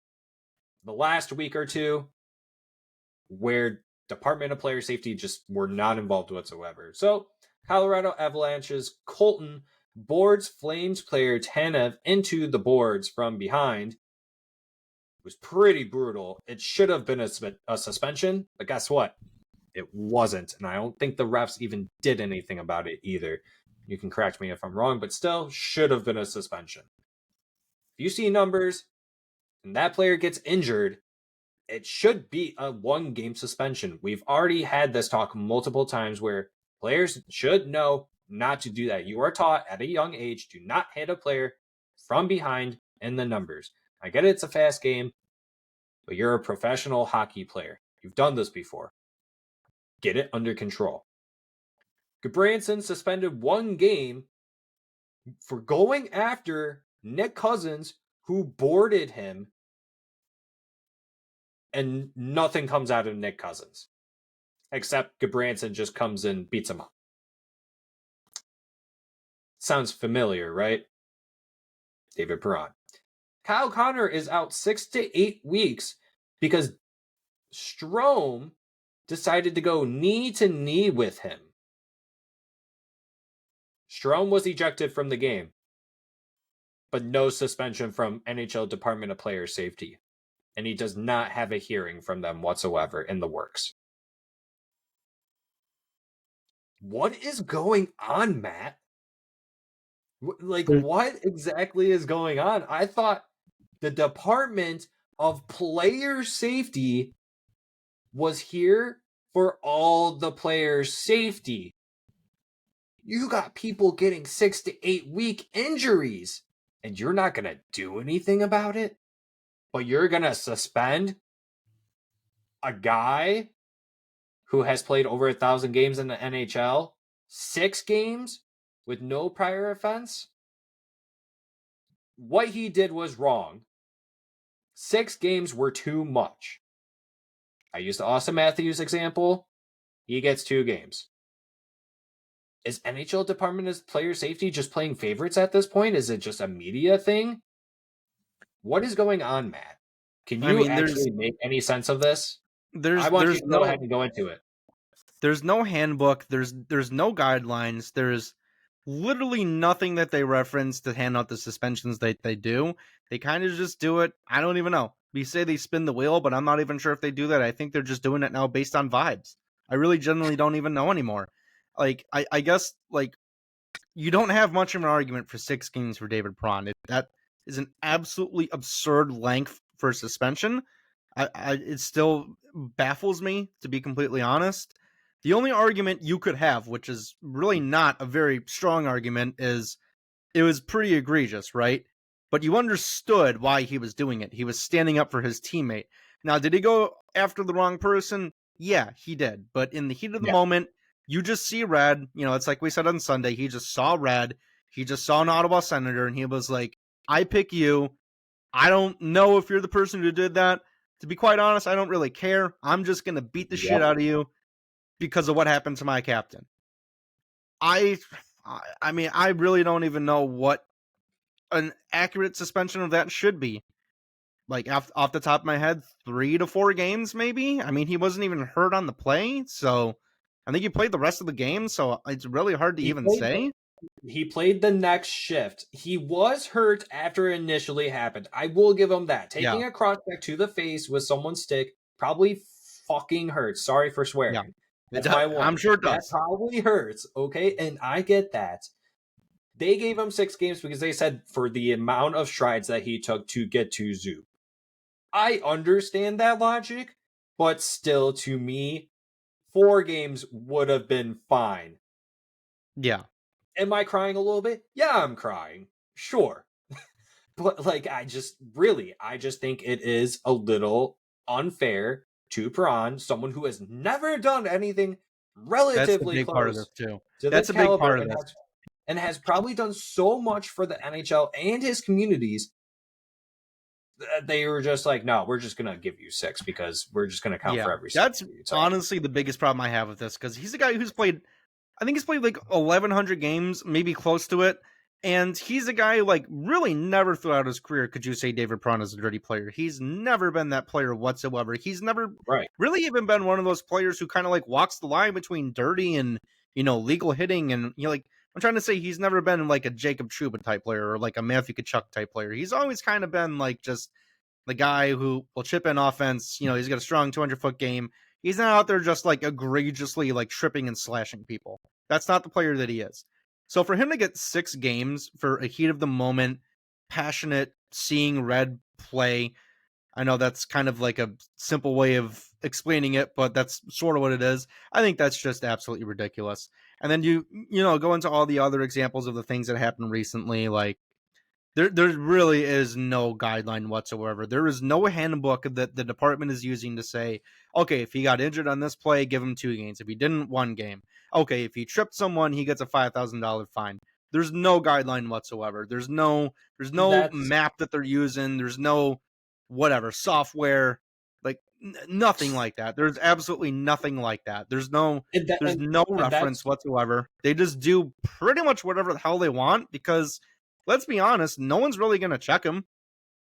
A: the last week or two where Department of Player Safety just were not involved whatsoever. So, Colorado Avalanche's Colton boards Flames player Tanev into the boards from behind. It was pretty brutal. It should have been a suspension, but guess what? It wasn't, and I don't think the refs even did anything about it either. You can correct me if I'm wrong, but still should have been a suspension. If you see numbers and that player gets injured, it should be a 1-game suspension. We've already had this talk multiple times where players should know not to do that. You are taught at a young age to not hit a player from behind in the numbers. I get it, it's a fast game, but you're a professional hockey player. You've done this before. Get it under control. Goodbranson suspended 1 game for going after Nick Cousins, who boarded him, and nothing comes out of Nick Cousins. Except Goodbranson just comes and beats him up. Sounds familiar, right? David Perron. Kyle Connor is out 6 to 8 weeks because Strome decided to go knee to knee with him. Strome was ejected from the game, but no suspension from NHL Department of Player Safety. And he does not have a hearing from them whatsoever in the works. What is going on, Matt? What exactly is going on? I thought the Department of Player Safety was here for all the players' safety. You got people getting 6 to 8 week injuries, and you're not going to do anything about it? But you're going to suspend a guy who has played over 1,000 games in the NHL, 6 games with no prior offense? What he did was wrong. 6 games were too much. I used the Austin Matthews example. He gets 2 games. Is NHL Department of Player Safety just playing favorites at this point? Is it just a media thing? What is going on, Matt? Can you actually make any sense of this? I want you to go ahead and go into it.
B: There's no handbook. There's no guidelines. literally nothing that they reference to hand out the suspensions that they do. They kind of just do it. I don't even know. We say they spin the wheel, but I'm not even sure if they do that. I think they're just doing it now based on vibes. I really genuinely don't even know anymore. Like, I guess, like, you don't have much of an argument for 6 games for David Perron. That is an absolutely absurd length for suspension. It still baffles me, to be completely honest. The only argument you could have, which is really not a very strong argument, is it was pretty egregious, right? But you understood why he was doing it. He was standing up for his teammate. Now, did he go after the wrong person? Yeah, he did. But in the heat of the
A: Yeah.
B: moment, you just see red. You know, it's like we said on Sunday. He just saw red. He just saw an Ottawa Senator, and he was like, I pick you. I don't know if you're the person who did that. To be quite honest, I don't really care. I'm just going to beat the shit
A: Yep.
B: out of you because of what happened to my captain. I mean, I really don't even know what an accurate suspension of that should be. Like off the top of my head, 3 to 4 games, maybe. I mean, he wasn't even hurt on the play, so I think he played the rest of the game. So it's really hard to
A: He
B: even
A: played
B: say.
A: he played the next shift. He was hurt after it initially happened. I will give him that.
B: Yeah,
A: Taking a cross check to the face with someone's stick probably fucking hurts. Sorry for
B: yeah.
A: swearing. That's my
B: I'm
A: warning.
B: sure it
A: That
B: does.
A: probably hurts, okay? And I get that. They gave him 6 games because they said for the amount of strides that he took to get to Zoo. I understand that logic, but still, to me, 4 games would have been fine.
B: Yeah,
A: Am I crying a little bit? Yeah, I'm crying. Sure. But like I just think it is a little unfair to Prawn, someone who has never done anything
B: that's the
A: relatively
B: big part of
A: close
B: this too.
A: to this
B: That's a big
A: caliber
B: part of this.
A: and has probably done so much for the NHL and his communities that they were just like, no, we're just gonna give you 6 because we're just gonna count
B: Yeah,
A: for every
B: that's
A: single so
B: honestly the biggest problem I have with this because he's a guy who's played. I think he's played like 1,100 games, maybe close to it. And he's a guy like really never throughout his career could you say David Perron is a dirty player. He's never been that player whatsoever. He's never
A: right.
B: really even been one of those players who kind of like walks the line between dirty and legal hitting. And like I'm trying to say he's never been like a Jacob Trouba type player or like a Matthew Tkachuk type player. He's always kind of been like just the guy who will chip in offense. He's got a strong 200-foot game. He's not out there just like egregiously like tripping and slashing people. That's not the player that he is. So for him to get 6 games for a heat of the moment, passionate, seeing red play, I know that's kind of like a simple way of explaining it, but that's sort of what it is. I think that's just absolutely ridiculous. And then you go into all the other examples of the things that happened recently, like there really is no guideline whatsoever. There is no handbook that the department is using to say, okay, if he got injured on this play, give him 2 games. If he didn't, 1 game. Okay, if he tripped someone, he gets a $5,000 fine. There's no guideline whatsoever. There's no
A: That's
B: map that they're using. There's no whatever software, like nothing like that. There's absolutely nothing like that. There's no
A: and that
B: there's no
A: and
B: reference
A: that's
B: whatsoever. They just do pretty much whatever the hell they want because let's be honest, no one's really going to check him.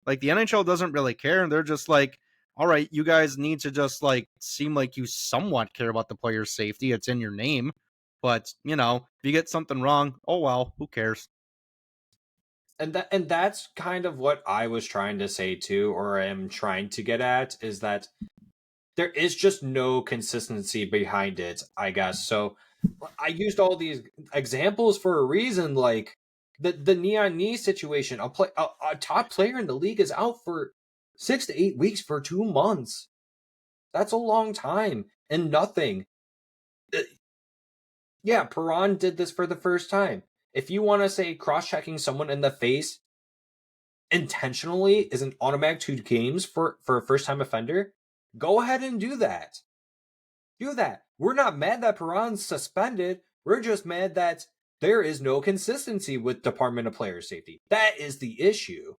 B: Like the NHL doesn't really care. They're just like, all right, you guys need to just like seem like you somewhat care about the player's safety. It's in your name. But, if you get something wrong, oh well, who cares?
A: and that's kind of what I was trying to say too, or am trying to get at, is that there is just no consistency behind it, I guess. So I used all these examples for a reason, like the knee on knee situation. A top player in the league is out for 6 to 8 weeks for 2 months. That's a long time and nothing. Yeah, Perron did this for the first time. If you want to say cross-checking someone in the face intentionally is an automatic 2 games for a first-time offender, go ahead and do that. Do that. We're not mad that Perron's suspended. We're just mad that there is no consistency with Department of Player Safety. That is the issue.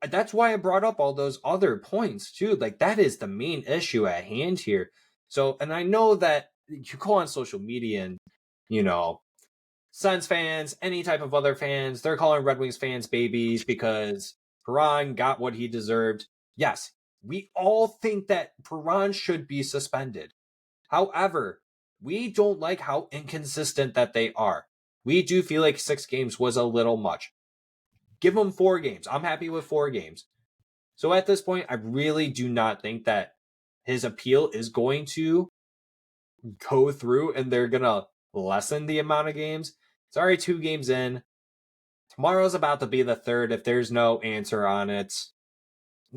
A: That's why I brought up all those other points too. Like that is the main issue at hand here. So, and I know that you go on social media and, you know, Suns fans, any type of other fans, they're calling Red Wings fans babies because Perron got what he deserved. Yes, we all think that Perron should be suspended. However, we don't like how inconsistent that they are. we do feel like 6 games was a little much. Give him 4 games. I'm happy with 4 games. So at this point, I really do not think that his appeal is going to go through and they're going to lessen the amount of games. It's already 2 games in. Tomorrow's about to be the 3rd. If there's no answer on it,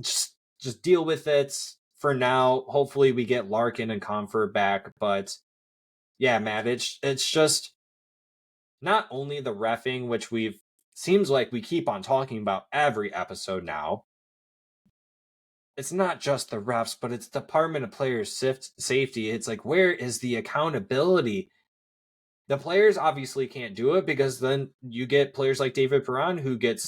A: just deal with it for now. Hopefully we get Larkin and Comfort back. But yeah, Matt, it's just not only the reffing, which seems like we keep on talking about every episode now. It's not just the refs, but it's Department of Players Safety. It's like, where is the accountability? The players obviously can't do it because then you get players like David Perron who get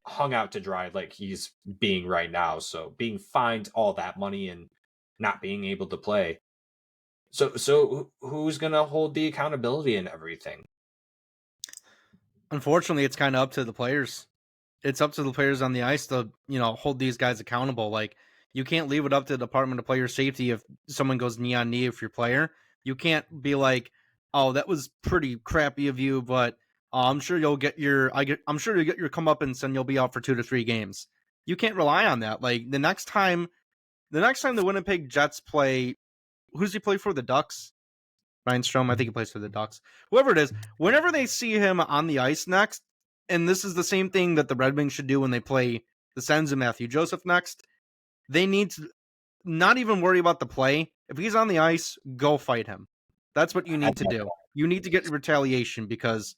A: hung out to dry like he's being right now. So being fined all that money and not being able to play. So who's going to hold the accountability and everything?
B: Unfortunately, it's kind of up to the players. It's up to the players on the ice to, hold these guys accountable. Like, you can't leave it up to the Department of Player Safety if someone goes knee on knee with your player. You can't be like, "Oh, that was pretty crappy of you, but I'm sure you'll get your comeuppance and you'll be out for 2 to 3 games." You can't rely on that. Like, the next time the Winnipeg Jets play, who's he play for? The Ducks? Reinstrom, I think he plays for the Ducks. Whoever it is, whenever they see him on the ice next, and this is the same thing that the Red Wings should do when they play the Sens and Matthew Joseph next, they need to not even worry about the play. If he's on the ice, go fight him. That's what you need to do. You need to get retaliation because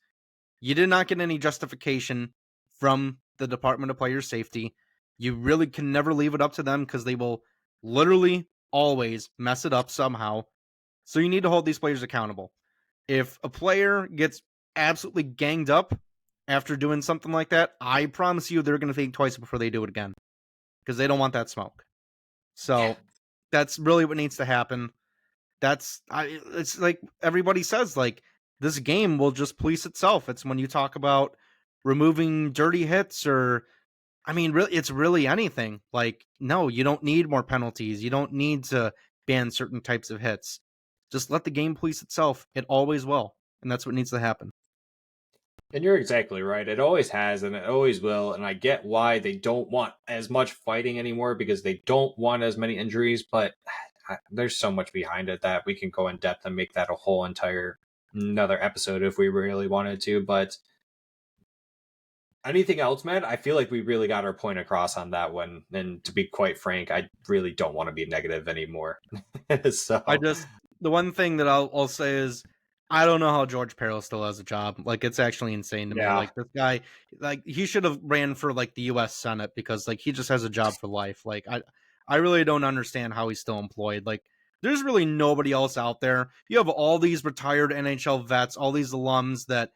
B: you did not get any justification from the Department of Player Safety. You really can never leave it up to them because they will literally always mess it up somehow. So you need to hold these players accountable. If a player gets absolutely ganged up after doing something like that, I promise you they're going to think twice before they do it again because they don't want that smoke. So that's really what needs to happen. It's like everybody says, like, this game will just police itself. It's when you talk about removing dirty hits or, really, it's really anything. Like, no, you don't need more penalties. You don't need to ban certain types of hits. Just let the game police itself. It always will. And that's what needs to happen.
A: And you're exactly right. It always has and it always will. And I get why they don't want as much fighting anymore because they don't want as many injuries. But there's so much behind it that we can go in depth and make that a whole another episode if we really wanted to. But anything else, Matt? I feel like we really got our point across on that one. And to be quite frank, I really don't want to be negative anymore. So
B: the one thing that I'll say is I don't know how George Peril still has a job. Like, it's actually insane to me. Like, this guy, like, he should have ran for like the U.S. Senate because like he just has a job for life. Like, I really don't understand how he's still employed. Like, there's really nobody else out there. You have all these retired NHL vets, all these alums that,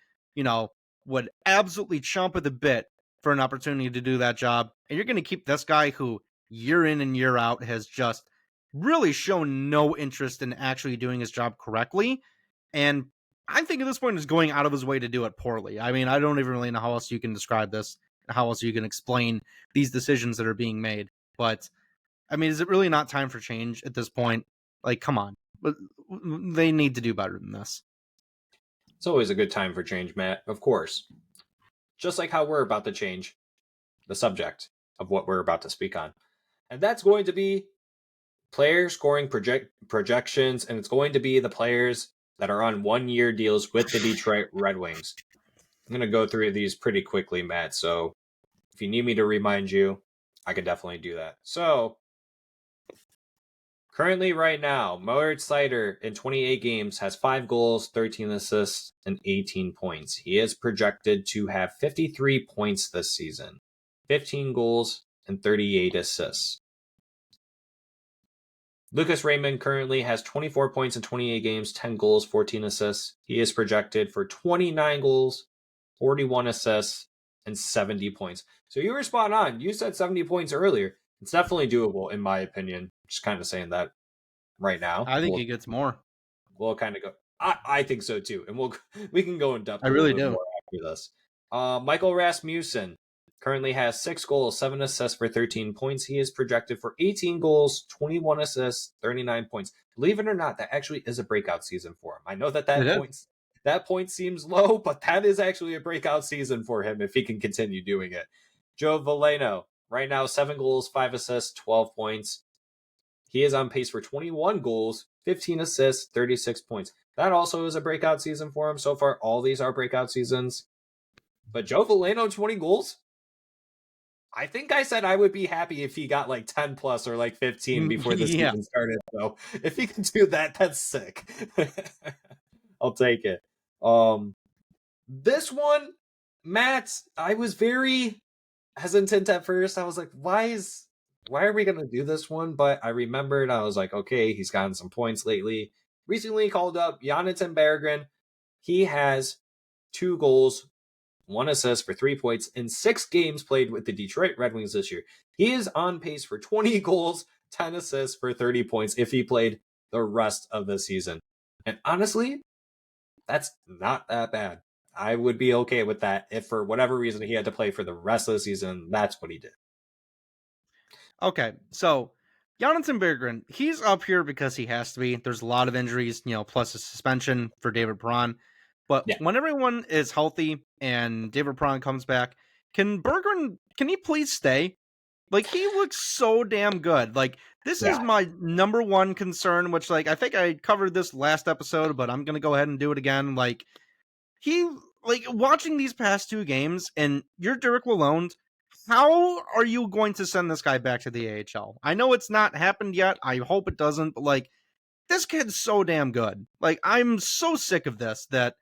B: would absolutely chomp at the bit for an opportunity to do that job. And you're going to keep this guy who year in and year out has just really shown no interest in actually doing his job correctly. And I think at this point is going out of his way to do it poorly. I don't even really know how else you can describe this, how else you can explain these decisions that are being made. But, is it really not time for change at this point? Like, come on. But they need to do better than this.
A: It's always a good time for change, Matt, of course. Just like how we're about to change the subject of what we're about to speak on. And that's going to be player scoring projections, and it's going to be the players that are on 1-year deals with the Detroit Red Wings. I'm going to go through these pretty quickly, Matt, so if you need me to remind you, I can definitely do that. So, currently right now, Moritz Seider in 28 games has 5 goals, 13 assists, and 18 points. He is projected to have 53 points this season, 15 goals, and 38 assists. Lucas Raymond currently has 24 points in 28 games, 10 goals, 14 assists. He is projected for 29 goals, 41 assists, and 70 points. So you were spot on. You said 70 points earlier. It's definitely doable, in my opinion. Just kind of saying that right now.
B: I think he gets more.
A: We'll kind of go. I think so too, and we can go in depth.
B: I really do.
A: More after this. Michael Rasmussen currently has 6 goals, 7 assists for 13 points. He is projected for 18 goals, 21 assists, 39 points. Believe it or not, that actually is a breakout season for him. I know that point seems low, but that is actually a breakout season for him if he can continue doing it. Joe Veleno, right now 7 goals, 5 assists, 12 points. He is on pace for 21 goals, 15 assists, 36 points. That also is a breakout season for him. So far, all these are breakout seasons. But Joe Veleno, 20 goals? I think I said I would be happy if he got like 10 plus or like 15 before the season started. So if he can do that, that's sick. I'll take it. This one, Matt, I was very hesitant at first. I was like, why are we gonna do this one? But I remembered, I was like, okay, he's gotten some points lately. Recently called up Jonathan Berggren. He has 2 goals, 1 assist for 3 points in 6 games played with the Detroit Red Wings this year. He is on pace for 20 goals, 10 assists for 30 points if he played the rest of the season. And honestly, that's not that bad. I would be okay with that if for whatever reason he had to play for the rest of the season. That's what he did.
B: Okay, so Jonathan Berggren, he's up here because he has to be. There's a lot of injuries, plus a suspension for David Perron. But
A: Yeah.
B: when everyone is healthy and David Perron comes back, can he please stay? Like, he looks so damn good. Like, this is my number one concern, which, like, I think I covered this last episode, but I'm going to go ahead and do it again. Like, watching these past 2 games, and you're Derek Lalonde, how are you going to send this guy back to the AHL? I know it's not happened yet. I hope it doesn't, but, like, this kid's so damn good. Like, I'm so sick of this that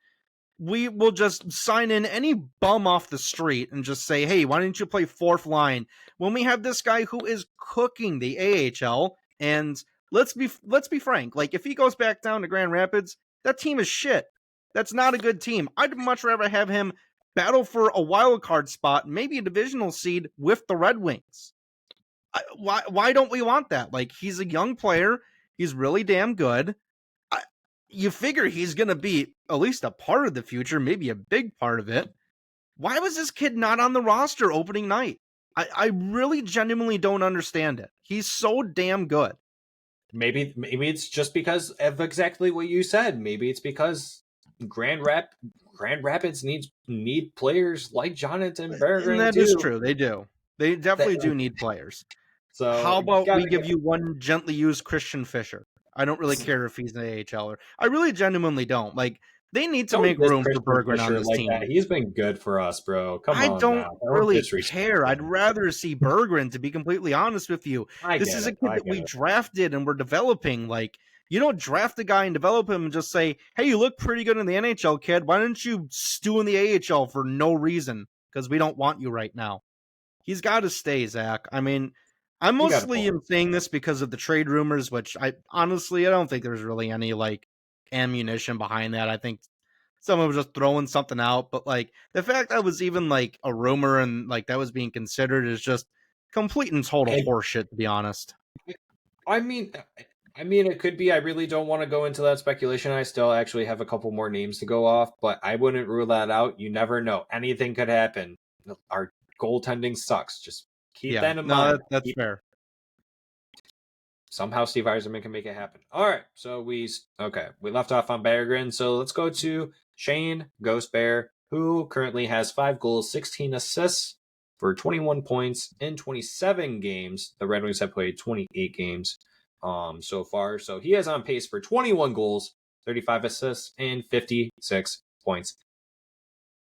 B: we will just sign in any bum off the street and just say, hey, why don't you play 4th line when we have this guy who is cooking the AHL? And let's be frank, like, if he goes back down to Grand Rapids, that team is shit. That's not a good team. I'd much rather have him battle for a wild card spot, maybe a divisional seed with the Red Wings. Why don't we want that? Like, he's a young player. He's really damn good. You figure he's going to be at least a part of the future, maybe a big part of it. Why was this kid not on the roster opening night? I really genuinely don't understand it. He's so damn good.
A: Maybe it's just because of exactly what you said. Maybe it's because Grand Rapids need players like Jonathan Berggren.
B: And that is true. They do. They definitely do need players.
A: So
B: how about we give you one gently used Christian Fisher? I don't really care if he's an AHLer. I really genuinely don't. Like, they need to make room for Berggren on this team.
A: That. He's been good for us, bro. Come on.
B: I don't really care. I'd rather see Berggren, to be completely honest with you. This is a kid that we drafted and we're developing. Like, you don't draft a guy and develop him and just say, hey, you look pretty good in the NHL, kid. Why don't you stew in the AHL for no reason? Because we don't want you right now. He's got to stay, Zach. I mean, I'm mostly saying this because of the trade rumors, which I don't think there's really any, like, ammunition behind that. I think someone was just throwing something out, but, like, the fact that was even, like, a rumor and, like, that was being considered is just complete and total horseshit, to be honest.
A: I mean, it could be. I really don't want to go into that speculation. I still actually have a couple more names to go off, but I wouldn't rule that out. You never know. Anything could happen. Our goaltending sucks. Just keep that in mind.
B: That's fair.
A: Somehow Steve Yzerman can make it happen. All right, so we left off on Berggren, so let's go to Shane Ghost Bear, who currently has 5 goals, 16 assists for 21 points in 27 games. The Red Wings have played 28 games so far, so he is on pace for 21 goals, 35 assists, and 56 points.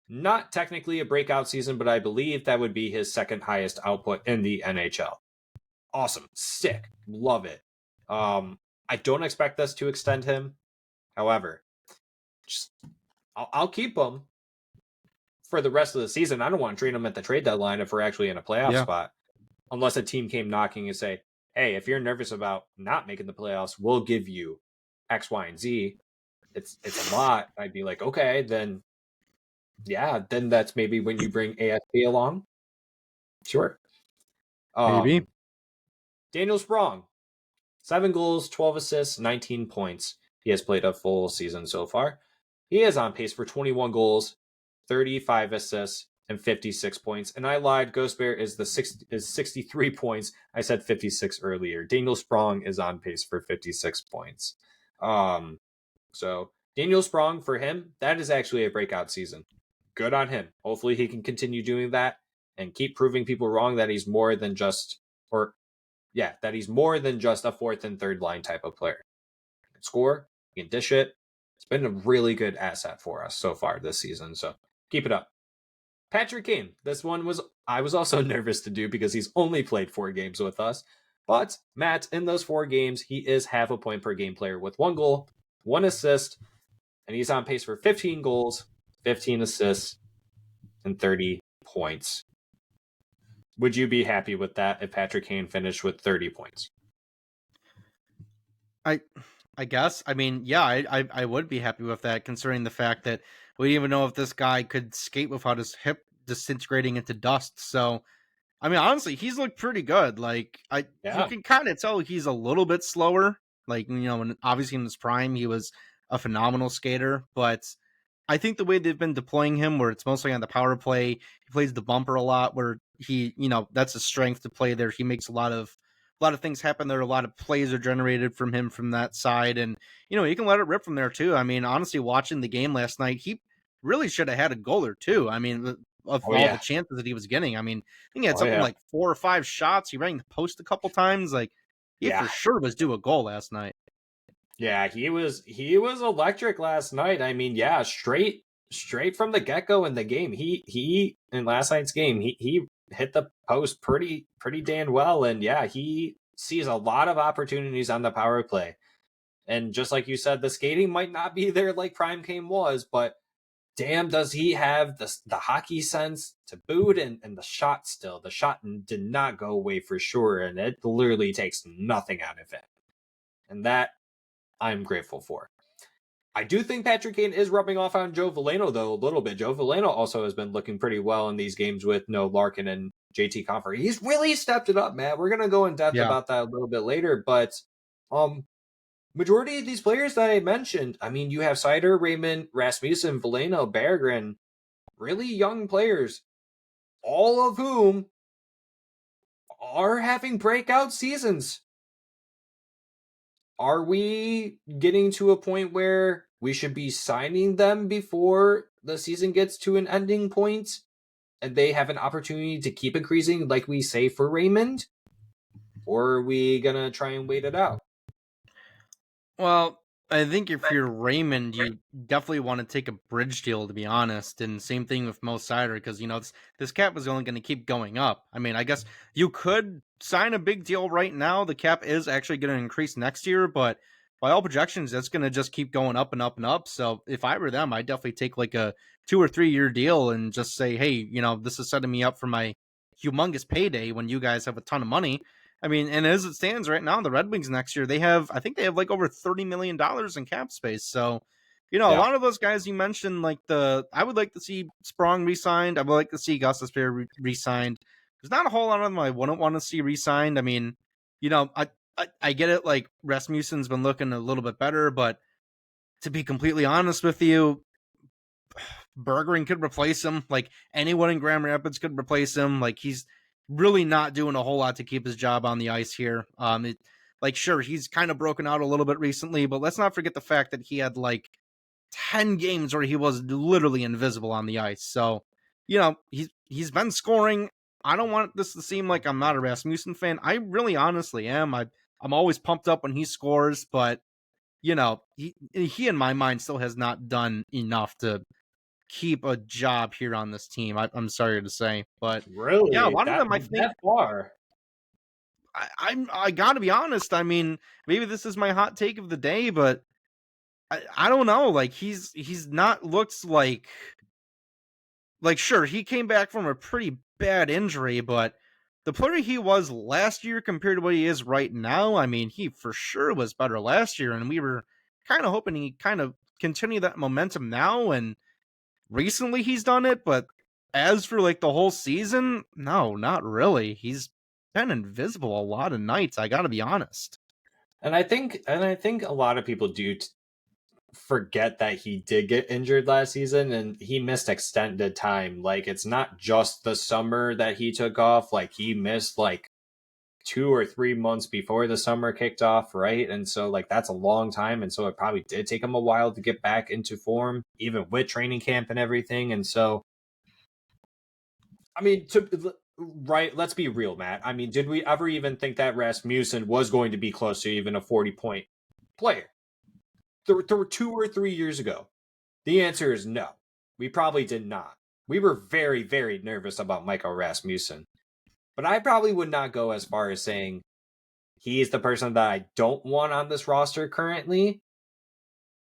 A: Not technically a breakout season, but I believe that would be his second highest output in the NHL. Awesome. Sick. Love it. I don't expect this to extend him. However, I'll keep him for the rest of the season. I don't want to trade him at the trade deadline if we're actually in a playoff spot. Unless a team came knocking and say, hey, if you're nervous about not making the playoffs, we'll give you X, Y, and Z. It's a lot. I'd be like, okay, then that's maybe when you bring ASP along. Sure.
B: Maybe.
A: Daniel Sprong, 7 goals, 12 assists, 19 points. He has played a full season so far. He is on pace for 21 goals, 35 assists, and 56 points. And I lied. Ghost Bear is 63 points. I said 56 earlier. Daniel Sprong is on pace for 56 points. So Daniel Sprong, for him, that is actually a breakout season. Good on him. Hopefully he can continue doing that and keep proving people wrong that he's more than just a fourth and third line type of player. He can score, he can dish it. It's been a really good asset for us so far this season. So keep it up. Patrick Kane. This one I was also nervous to do because he's only played 4 games with us. But Matt, in those 4 games, he is half a point per game player with 1 goal, 1 assist, and he's on pace for 15 goals, 15 assists, and 30 points. Would you be happy with that if Patrick Kane finished with 30 points?
B: I guess. I mean, yeah, I would be happy with that, considering the fact that we didn't even know if this guy could skate without his hip disintegrating into dust. So, I mean, honestly, he's looked pretty good. Like, you can kind of tell he's a little bit slower. Like, and obviously in his prime, he was a phenomenal skater. But I think the way they've been deploying him, where it's mostly on the power play, he plays the bumper a lot, where he, that's a strength to play there. He makes a lot of things happen there. A lot of plays are generated from him from that side, and you can let it rip from there too. I mean, honestly, watching the game last night, he really should have had a goal or two. I mean, of all the chances that he was getting. I mean, I think he had something like 4 or 5 shots. He rang the post a couple times. Like, he for sure was due a goal last night.
A: Yeah, he was electric last night. I mean, yeah, straight from the get-go in the game. He in last night's game, he hit the post pretty damn well, and yeah, he sees a lot of opportunities on the power play. And just like you said, the skating might not be there like Prime Kane was, but damn, does he have the hockey sense to boot, and the shot still. The shot did not go away for sure, and it literally takes nothing out of it. And that I'm grateful for. I do think Patrick Kane is rubbing off on Joe Veleno, though, a little bit. Joe Veleno also has been looking pretty well in these games with no Larkin and JT Compher. He's really stepped it up, man. We're going to go in depth about that a little bit later, but majority of these players that I mentioned, I mean, you have Seider, Raymond, Rasmussen, Veleno, Berggren, really young players, all of whom are having breakout seasons. Are we getting to a point where we should be signing them before the season gets to an ending point and they have an opportunity to keep increasing, like we say for Raymond? Or are we going to try and wait it out?
B: Well, I think if you're Raymond, you definitely want to take a bridge deal, to be honest. And same thing with Mo Seider, because, this cap is only going to keep going up. I mean, I guess you could sign a big deal right now. The cap is actually going to increase next year, but by all projections, that's going to just keep going up and up and up. So if I were them, I'd definitely take like a 2 or 3 year deal and just say, hey, this is setting me up for my humongous payday when you guys have a ton of money. I mean, and as it stands right now, the Red Wings next year, I think they have like over $30 million in cap space. So, a lot of those guys you mentioned, like I would like to see Sprong re-signed. I would like to see Gustas Bear re-signed. There's not a whole lot of them I wouldn't want to see re-signed. I mean, I get it. Like Rasmussen's been looking a little bit better, but to be completely honest with you, Berggren could replace him. Like anyone in Grand Rapids could replace him. Like he's really not doing a whole lot to keep his job on the ice here. Sure, he's kind of broken out a little bit recently, but let's not forget the fact that he had like 10 games where he was literally invisible on the ice. So, he's been scoring. I don't want this to seem like I'm not a Rasmussen fan. I really honestly am. I'm always pumped up when he scores, but he in my mind still has not done enough to keep a job here on this team. I'm sorry to say, but
A: really,
B: yeah, a lot of them I think
A: that far.
B: I gotta be honest. I mean, maybe this is my hot take of the day, but I don't know. Like he's not looks like sure, he came back from a pretty bad injury, but the player he was last year compared to what he is right now, I mean, he for sure was better last year, and we were kind of hoping he kind of continue that momentum now, and recently he's done it, but as for like the whole season, no, not really. He's been invisible a lot of nights, I gotta be honest.
A: And I think a lot of people do forget that he did get injured last season and he missed extended time. Like, it's not just the summer that he took off. Like, he missed like 2 or 3 months before the summer kicked off, right? And so, like, that's a long time. And so it probably did take him a while to get back into form, even with training camp and everything. And so, I mean, right, let's be real, Matt. I mean, did we ever even think that Rasmussen was going to be close to even a 40-point player? There were 2 or 3 years ago. The answer is no. We probably did not. We were very, very nervous about Michael Rasmussen. But I probably would not go as far as saying he is the person that I don't want on this roster currently.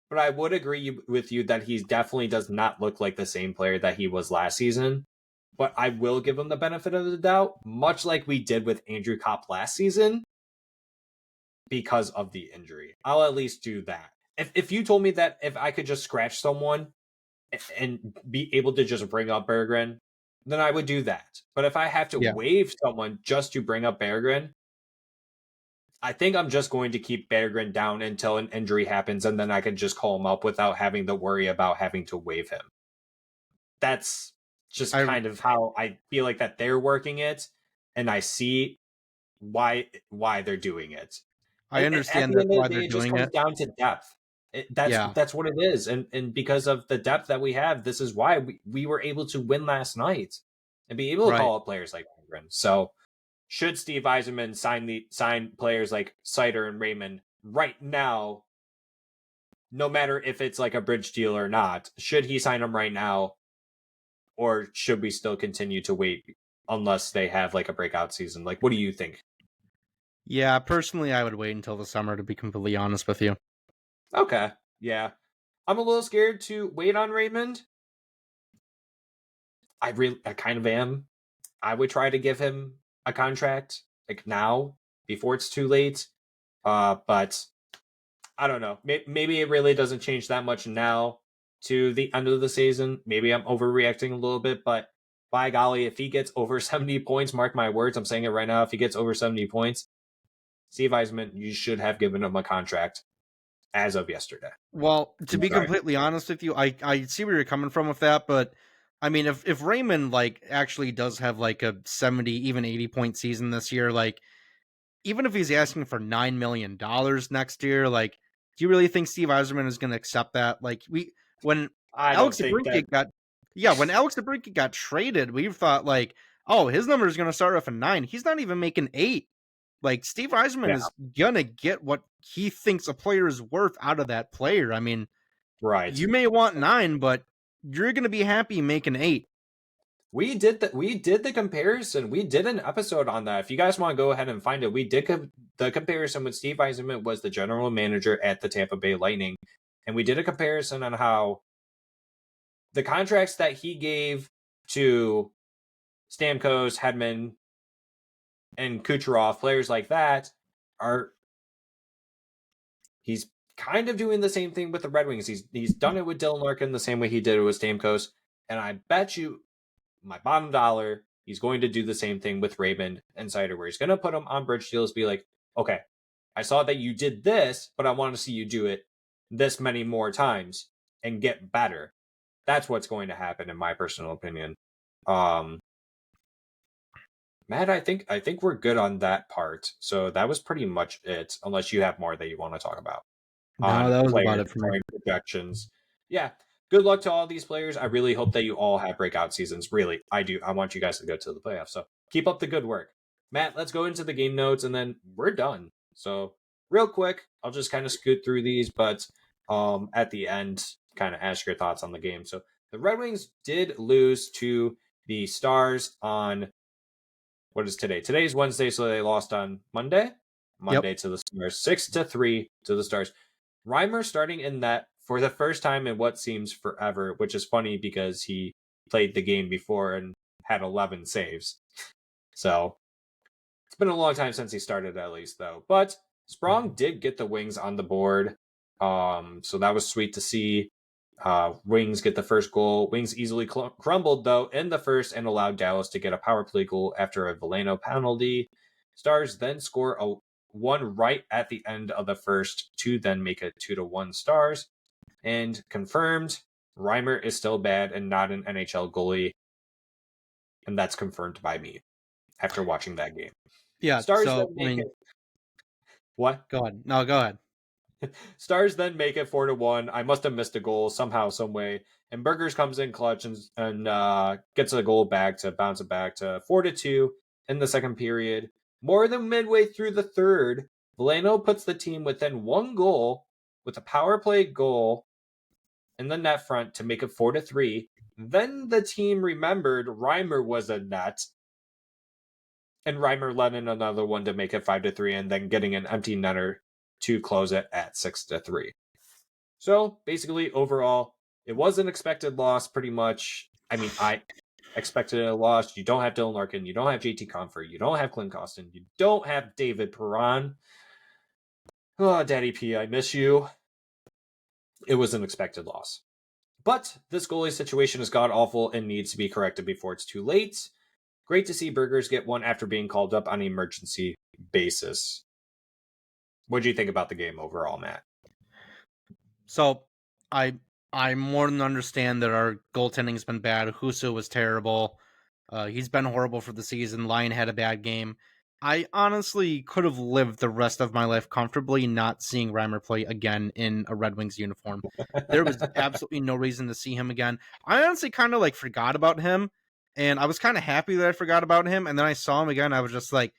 A: But I would agree with you that he definitely does not look like the same player that he was last season. But I will give him the benefit of the doubt, much like we did with Andrew Kopp last season, because of the injury. I'll at least do that. If you told me that if I could just scratch someone and be able to just bring up Berggren, then I would do that. But if I have to waive someone just to bring up Berggren, I think I'm just going to keep Berggren down until an injury happens, and then I can just call him up without having to worry about having to waive him. That's just kind of how I feel like that they're working it, and I see why they're doing it.
B: I understand that's why they're doing it.
A: It just comes down to depth. That's what it is, and because of the depth that we have, this is why we were able to win last night and be able to call up players like Berggren. So, should Steve Yzerman sign players like Seider and Raymond right now, no matter if it's like a bridge deal or not? Should he sign them right now, or should we still continue to wait unless they have like a breakout season? Like, what do you think?
B: Yeah, personally, I would wait until the summer, to be completely honest with you.
A: Okay, yeah. I'm a little scared to wait on Raymond. I kind of am. I would try to give him a contract like now before it's too late. But I don't know. Maybe it really doesn't change that much now to the end of the season. Maybe I'm overreacting a little bit, but by golly, if he gets over 70 points, mark my words, I'm saying it right now. If he gets over 70 points, Steve Yzerman, you should have given him a contract as of yesterday.
B: Well, to be completely honest with you, I see where you're coming from with that, but I mean, if Raymond like actually does have like a 70, even 80-point season this year, like even if he's asking for $9 million next year, like, do you really think Steve Yzerman is going to accept that? Like, when Alex DeBrincat got traded, we thought like, oh, his number is going to start off at 9. He's not even making 8. Like, Steve Yzerman is gonna get what he thinks a player is worth out of that player. I mean,
A: right?
B: You may want 9, but you're gonna be happy making 8.
A: We did the comparison. We did an episode on that. If you guys want to go ahead and find it, we did the comparison with Steve Yzerman was the general manager at the Tampa Bay Lightning, and we did a comparison on how the contracts that he gave to Stamkos, Hedman, and Kucherov, players like that, he's kind of doing the same thing with the Red Wings. He's done it with Dylan Larkin the same way he did it with Stamkos, and I bet you my bottom dollar, he's going to do the same thing with Raymond and Seider, where he's going to put them on bridge deals, be like, okay, I saw that you did this, but I want to see you do it this many more times and get better. That's what's going to happen, in my personal opinion. Matt, I think we're good on that part. So that was pretty much it, unless you have more that you want to talk about.
B: No, that was about it for me.
A: Projections. Yeah. Good luck to all these players. I really hope that you all have breakout seasons. Really, I do. I want you guys to go to the playoffs. So keep up the good work. Matt, let's go into the game notes and then we're done. So real quick, I'll just kind of scoot through these, but at the end, kind of ask your thoughts on the game. So the Red Wings did lose to the Stars on, what is today? Today's Wednesday, so they lost on Monday. To the Stars, 6-3 to the Stars. Reimer starting in net for the first time in what seems forever, which is funny because he played the game before and had 11 saves. So it's been a long time since he started, at least, though. But Sprong did get the Wings on the board, so that was sweet to see. Wings get the first goal. Wings easily crumbled, though, in the first and allowed Dallas to get a power play goal after a Veleno penalty. Stars then score a one right at the end of the first to then make it 2-1 Stars. And confirmed, Reimer is still bad and not an NHL goalie. And that's confirmed by me after watching that game.
B: Yeah,
A: Stars
B: so,
A: then
B: I
A: make
B: mean,
A: it. What?
B: go ahead. No, go ahead.
A: Stars then make it 4-1. I must have missed a goal somehow, some way. And Burgers comes in clutch and gets a goal back to bounce it back to 4-2 in the second period. More than midway through the third, Veleno puts the team within one goal with a power play goal in the net front to make it 4-3. Then the team remembered Reimer was a net, and Reimer let in another one to make it 5-3, and then getting an empty netter to close it at 6-3. So basically, overall, it was an expected loss pretty much. I mean, I expected a loss. You don't have Dylan Larkin. You don't have JT Comfort. You don't have Clint Costin. You don't have David Perron. Oh, Daddy P, I miss you. It was an expected loss. But this goalie situation is god-awful and needs to be corrected before it's too late. Great to see Burgers get one after being called up on an emergency basis. What do you think about the game overall, Matt?
B: So, I more than understand that our goaltending's been bad. Husso was terrible. He's been horrible for the season. Lyon had a bad game. I honestly could have lived the rest of my life comfortably not seeing Reimer play again in a Red Wings uniform. There was absolutely no reason to see him again. I honestly kind of like forgot about him, and I was kind of happy that I forgot about him. And then I saw him again. I was just like,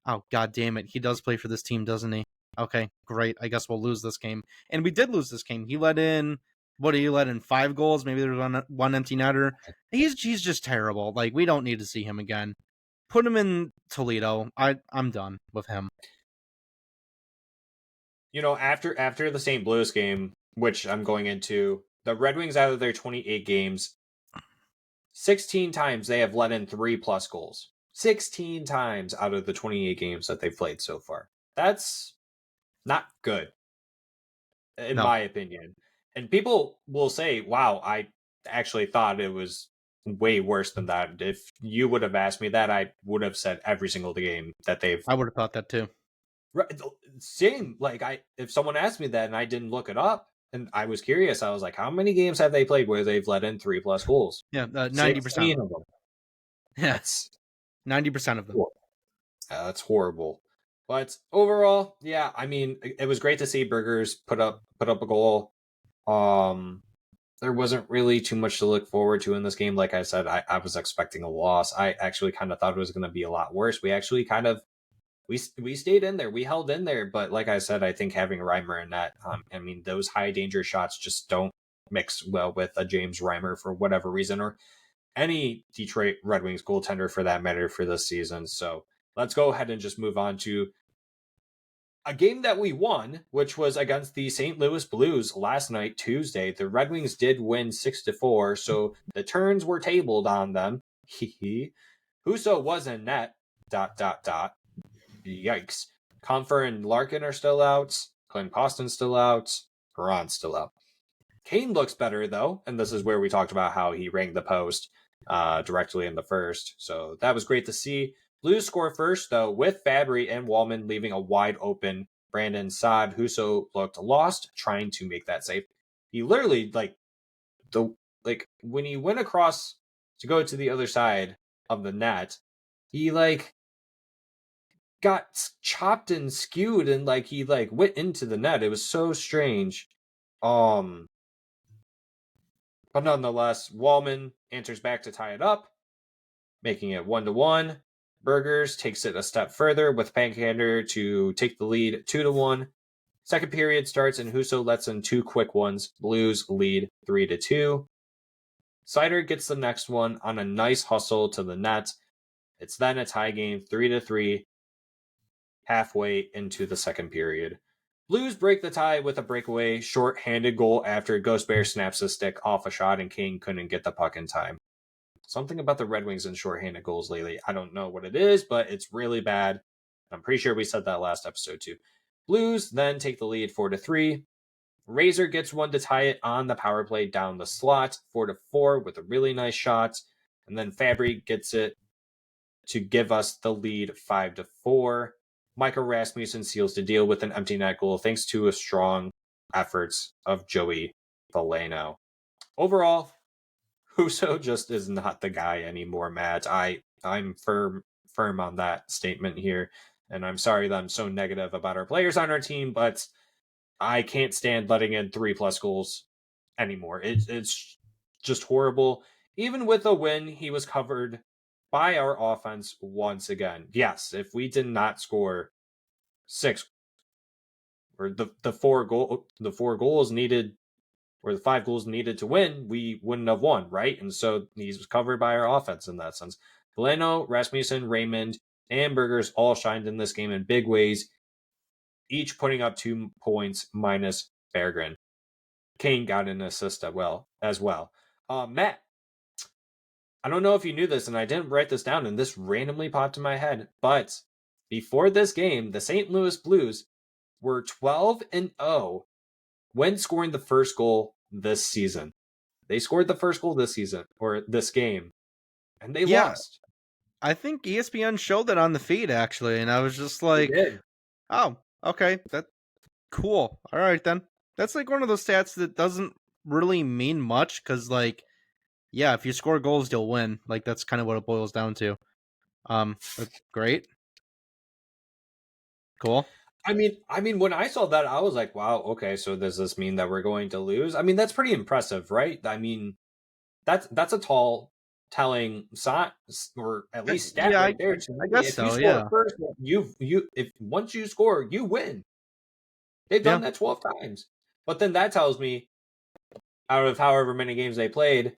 B: oh, god damn it. He does play for this team, doesn't he? Okay, great. I guess we'll lose this game. And we did lose this game. He let in, what did he let in? 5 goals? Maybe there was one empty netter. He's just terrible. Like, we don't need to see him again. Put him in Toledo. I'm done with him.
A: You know, after the St. Louis game, which I'm going into, the Red Wings out of their 28 games, 16 times they have let in 3+ goals. 16 times out of the 28 games that they've played so far. That's not good, in my opinion. And people will say, wow, I actually thought it was way worse than that. If you would have asked me that, I would have said every single game that they've.
B: I would have thought that too.
A: Same. Like, if someone asked me that and I didn't look it up and I was curious, I was like, how many games have they played where they've let in 3+ goals?
B: Yeah, 90%
A: of them.
B: Yeah,
A: That's
B: 90% of them.
A: That's horrible. But overall, yeah, I mean, it was great to see Burgers put up a goal. There wasn't really too much to look forward to in this game. Like I said, I was expecting a loss. I actually kind of thought it was going to be a lot worse. We actually kind of we stayed in there. We held in there. But like I said, I think having Reimer in that, I mean, those high danger shots just don't mix well with a James Reimer for whatever reason, or any Detroit Red Wings goaltender for that matter for this season. So let's go ahead and just move on to a game that we won, which was against the St. Louis Blues last night, Tuesday. The Red Wings did win 6-4, so the turns were tabled on them. Husso was in net. ... Yikes. Comfer and Larkin are still out. Clint Costin's still out. Perron's still out. Kane looks better, though, and this is where we talked about how he rang the post directly in the first. So that was great to see. Blues score first, though, with Fabry and Wallman leaving a wide open Brandon Saad. Husso looked lost trying to make that save. He literally, when he went across to go to the other side of the net, he, got chopped and skewed and, he, went into the net. It was so strange. But nonetheless, Wallman enters back to tie it up, making it 1-1. Burgers takes it a step further with Pankhander to take the lead 2-1. Second period starts and Husso lets in 2 quick ones. Blues lead 3-2. Sider gets the next one on a nice hustle to the net. It's then a tie game, 3-3, halfway into the second period. Blues break the tie with a breakaway, short-handed goal after Ghost Bear snaps his stick off a shot and Kane couldn't get the puck in time. Something about the Red Wings and short-handed goals lately. I don't know what it is, but it's really bad. I'm pretty sure we said that last episode too. Blues then take the lead 4-3. Razor gets one to tie it on the power play down the slot, 4-4 with a really nice shot. And then Fabry gets it to give us the lead 5-4. Michael Rasmussen seals the deal with an empty net goal thanks to a strong efforts of Joey Veleno. Overall, Huso just is not the guy anymore, Matt. I'm firm on that statement here, and I'm sorry that I'm so negative about our players on our team, but I can't stand letting in 3+ goals anymore. It's just horrible. Even with a win, he was covered by our offense once again. Yes, if we did not score 6 or the 4 goals needed, or the 5 goals needed to win, we wouldn't have won, right? And so he's covered by our offense in that sense. Veleno, Rasmussen, Raymond, and Burgers all shined in this game in big ways, each putting up 2 points minus Berggren. Kane got an assist as well. Matt, I don't know if you knew this, and I didn't write this down, and this randomly popped in my head, but before this game, the St. Louis Blues were 12-0 when scoring the first goal this season. They scored the first goal this season, or this game, and they lost.
B: I think ESPN showed that on the feed, actually, and I was just like,
A: They did.
B: oh, okay, that's cool. All right, then. That's like one of those stats that doesn't really mean much, because, like, yeah, if you score goals, you'll win. Like, that's kind of what it boils down to. But great. Cool.
A: I mean, when I saw that, I was like, wow, okay, so does this mean that we're going to lose? I mean, that's pretty impressive, right? I mean, that's a telling sign, or at least stat
B: Yeah,
A: right there. To
B: I
A: me.
B: guess
A: If you
B: so,
A: score
B: yeah.
A: first, if once you score, you win. They've
B: Yeah.
A: done that 12 times. But then that tells me, out of however many games they played,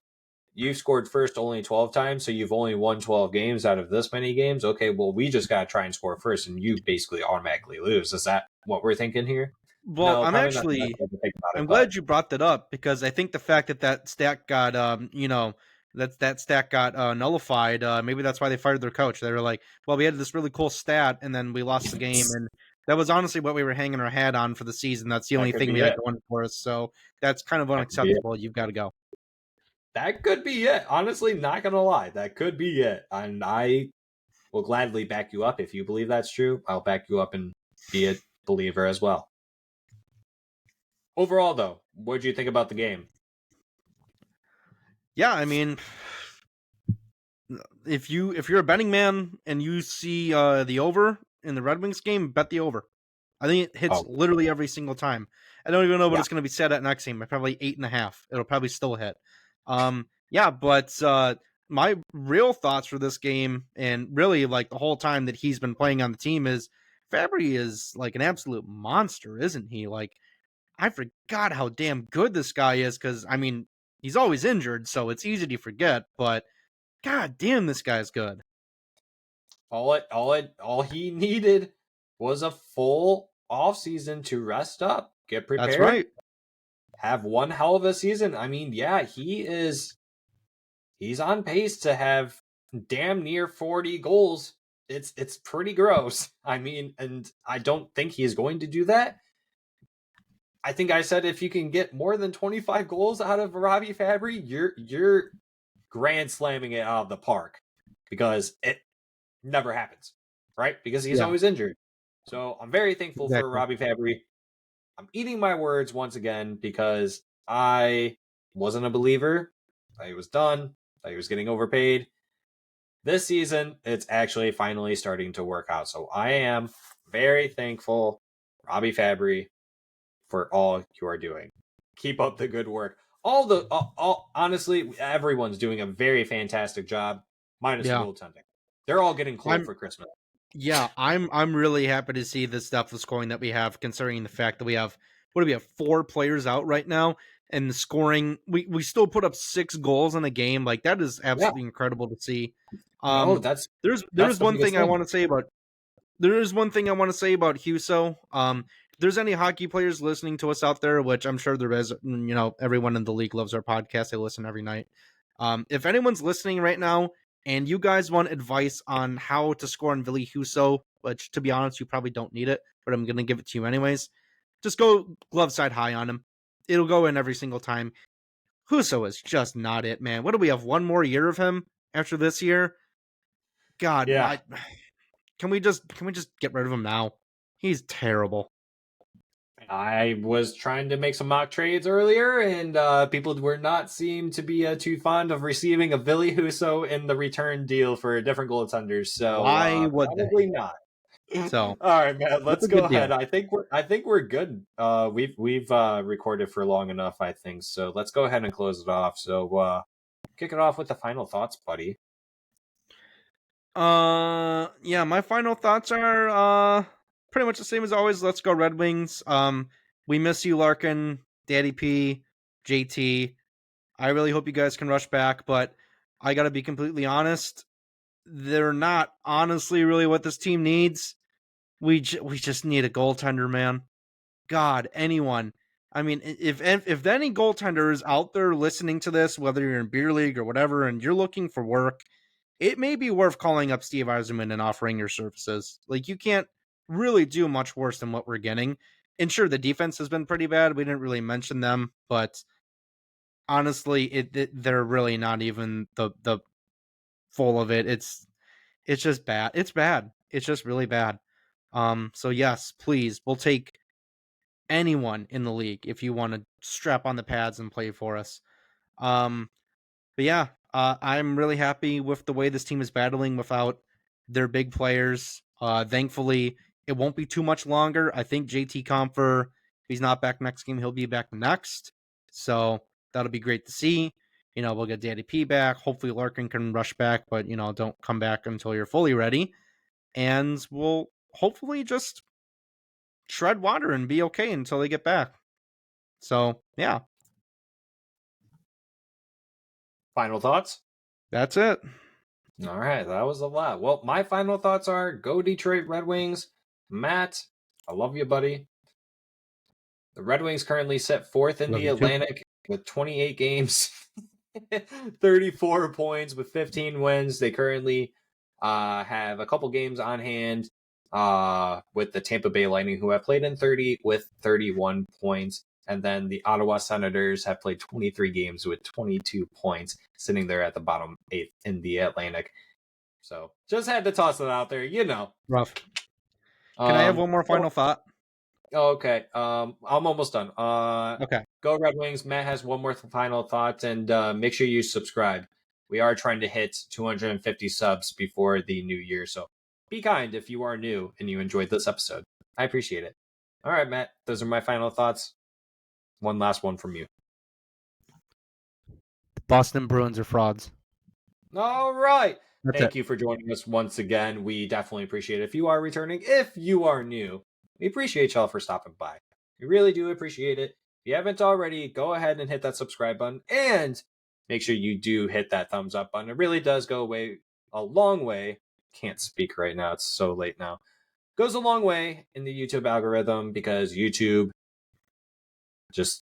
A: you scored first only 12 times, so you've only won 12 games out of this many games. Okay, well, we just got to try and score first, and you basically automatically lose. Is that what we're thinking here?
B: Well,
A: No, probably not the best way to think about
B: I'm
A: it, but
B: glad you brought that up, because I think the fact that that stat got that stat got nullified, maybe that's why they fired their coach. They were like, well, we had this really cool stat and then we lost the game, and that was honestly what we were hanging our hat on for the season. That's the
A: that
B: only
A: could
B: thing
A: be
B: we had
A: it.
B: going for us. So that's kind of
A: That could be it.
B: unacceptable. You've got to go.
A: That could be it. Honestly, not going to lie. That could be it. And I will gladly back you up if you believe that's true. I'll back you up and be a believer as well. Overall, though, what did you think about the game?
B: Yeah, I mean, if you're a betting man and you see the over in the Red Wings game, bet the over. I think it hits
A: Oh,
B: literally every single time. I don't even know what
A: yeah.
B: it's going to be set at next game. Probably 8.5. It'll probably still hit. Yeah, but my real thoughts for this game, and really like the whole time that he's been playing on the team, is Fabry is like an absolute monster, isn't he? Like, I forgot how damn good this guy is, because I mean, he's always injured, so it's easy to forget. But god damn, this guy's good.
A: All he needed was a full off season to rest up, get
B: That's
A: prepared,
B: right.
A: have one hell of a season. I mean, yeah, he's on pace to have damn near 40 goals. It's pretty gross. I mean, and I don't think he's going to do that. I think I said if you can get more than 25 goals out of Robbie Fabry, you're grand slamming it out of the park, because it never happens, right? Because he's
B: Yeah,
A: always injured. So I'm very thankful for
B: exactly.
A: Robbie Fabry. I'm eating my words once again, because I wasn't a believer. I was done. I was getting overpaid. This season, it's actually finally starting to work out. So I am very thankful, Robbie Fabry, for all you are doing. Keep up the good work. Honestly, everyone's doing a very fantastic job, minus the
B: Yeah.
A: goaltending. They're all getting cold
B: I'm
A: for Christmas.
B: Yeah, I'm really happy to see this depth of scoring that we have, considering the fact that we have, what do we have, 4 players out right now, and the scoring, we still put up 6 goals in a game. Like, that is
A: Yeah,
B: absolutely incredible to see.
A: no,
B: Um,
A: that's
B: there's
A: the
B: one
A: biggest
B: thing I
A: thing.
B: want to say about there is one thing I want to say about Huso. If there's any hockey players listening to us out there, which I'm sure there is, everyone in the league loves our podcast. They listen every night. If anyone's listening right now and you guys want advice on how to score on Ville Huso, which to be honest, you probably don't need it, but I'm going to give it to you anyways, just go glove side high on him. It'll go in every single time. Huso is just not it, man. What do we have? One more year of him after this year? God,
A: Yeah,
B: can we just get rid of him now? He's terrible.
A: I was trying to make some mock trades earlier, and people were not seem to be too fond of receiving a Billy Huso in the return deal for a different goaltender. So
B: Why would
A: probably
B: they?
A: not.
B: So
A: All right, man.
B: that's
A: Let's
B: a
A: go
B: good
A: ahead.
B: deal.
A: I think we're good. We've recorded for long enough, I think. So let's go ahead and close it off. So kick it off with the final thoughts, buddy.
B: Yeah, my final thoughts are pretty much the same as always. Let's go Red Wings. We miss you, Larkin, Daddy P, JT. I really hope you guys can rush back, but I got to be completely honest. They're not honestly really what this team needs. We just need a goaltender, man. God, anyone. I mean, if any goaltender is out there listening to this, whether you're in beer league or whatever, and you're looking for work, it may be worth calling up Steve Eiserman and offering your services. Like, you can't really do much worse than what we're getting. And sure, the defense has been pretty bad. We didn't really mention them, but honestly, they're really not even the full of it. It's just bad. It's bad. It's just really bad. So yes, please, we'll take anyone in the league if you want to strap on the pads and play for us. Um, but yeah, I'm really happy with the way this team is battling without their big players. Thankfully, it won't be too much longer. I think JT Comfer, if he's not back next game, he'll be back next. So that'll be great to see. We'll get Daddy P back. Hopefully Larkin can rush back, but don't come back until you're fully ready. And we'll hopefully just tread water and be okay until they get back. So yeah,
A: Final thoughts?
B: that's it.
A: All right, that was a lot. Well, my final thoughts are go Detroit Red Wings. Matt, I love you, buddy. The Red Wings currently sit fourth in
B: Love
A: the
B: you too.
A: Atlantic with 28 games, 34 points with 15 wins. They currently have a couple games on hand with the Tampa Bay Lightning, who have played in 30 with 31 points. And then the Ottawa Senators have played 23 games with 22 points, sitting there at the bottom 8th in the Atlantic. So just had to toss it out there,
B: Rough. Can I have one more
A: So,
B: final thought?
A: okay. I'm almost done.
B: Okay.
A: Go Red Wings. Matt has one more final thought, and make sure you subscribe. We are trying to hit 250 subs before the new year, so be kind if you are new and you enjoyed this episode. I appreciate it. All right, Matt. Those are my final thoughts. One last one from you.
B: Boston Bruins are frauds.
A: All right.
B: That's
A: Thank
B: it.
A: you for joining us once again. We definitely appreciate it. If you are returning, if you are new, we appreciate y'all for stopping by. We really do appreciate it. If you haven't already, go ahead and hit that subscribe button and make sure you do hit that thumbs up button. It really does go a long way. Can't speak right now. It's so late now. Goes a long way in the YouTube algorithm because YouTube just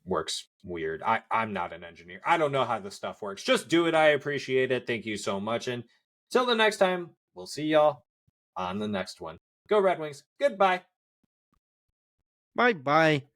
A: works weird. I'm not an engineer. I don't know how this stuff works. Just do it. I appreciate it. Thank you so much. And till the next time, we'll see y'all on the next one. Go Red Wings. Goodbye.
B: Bye bye.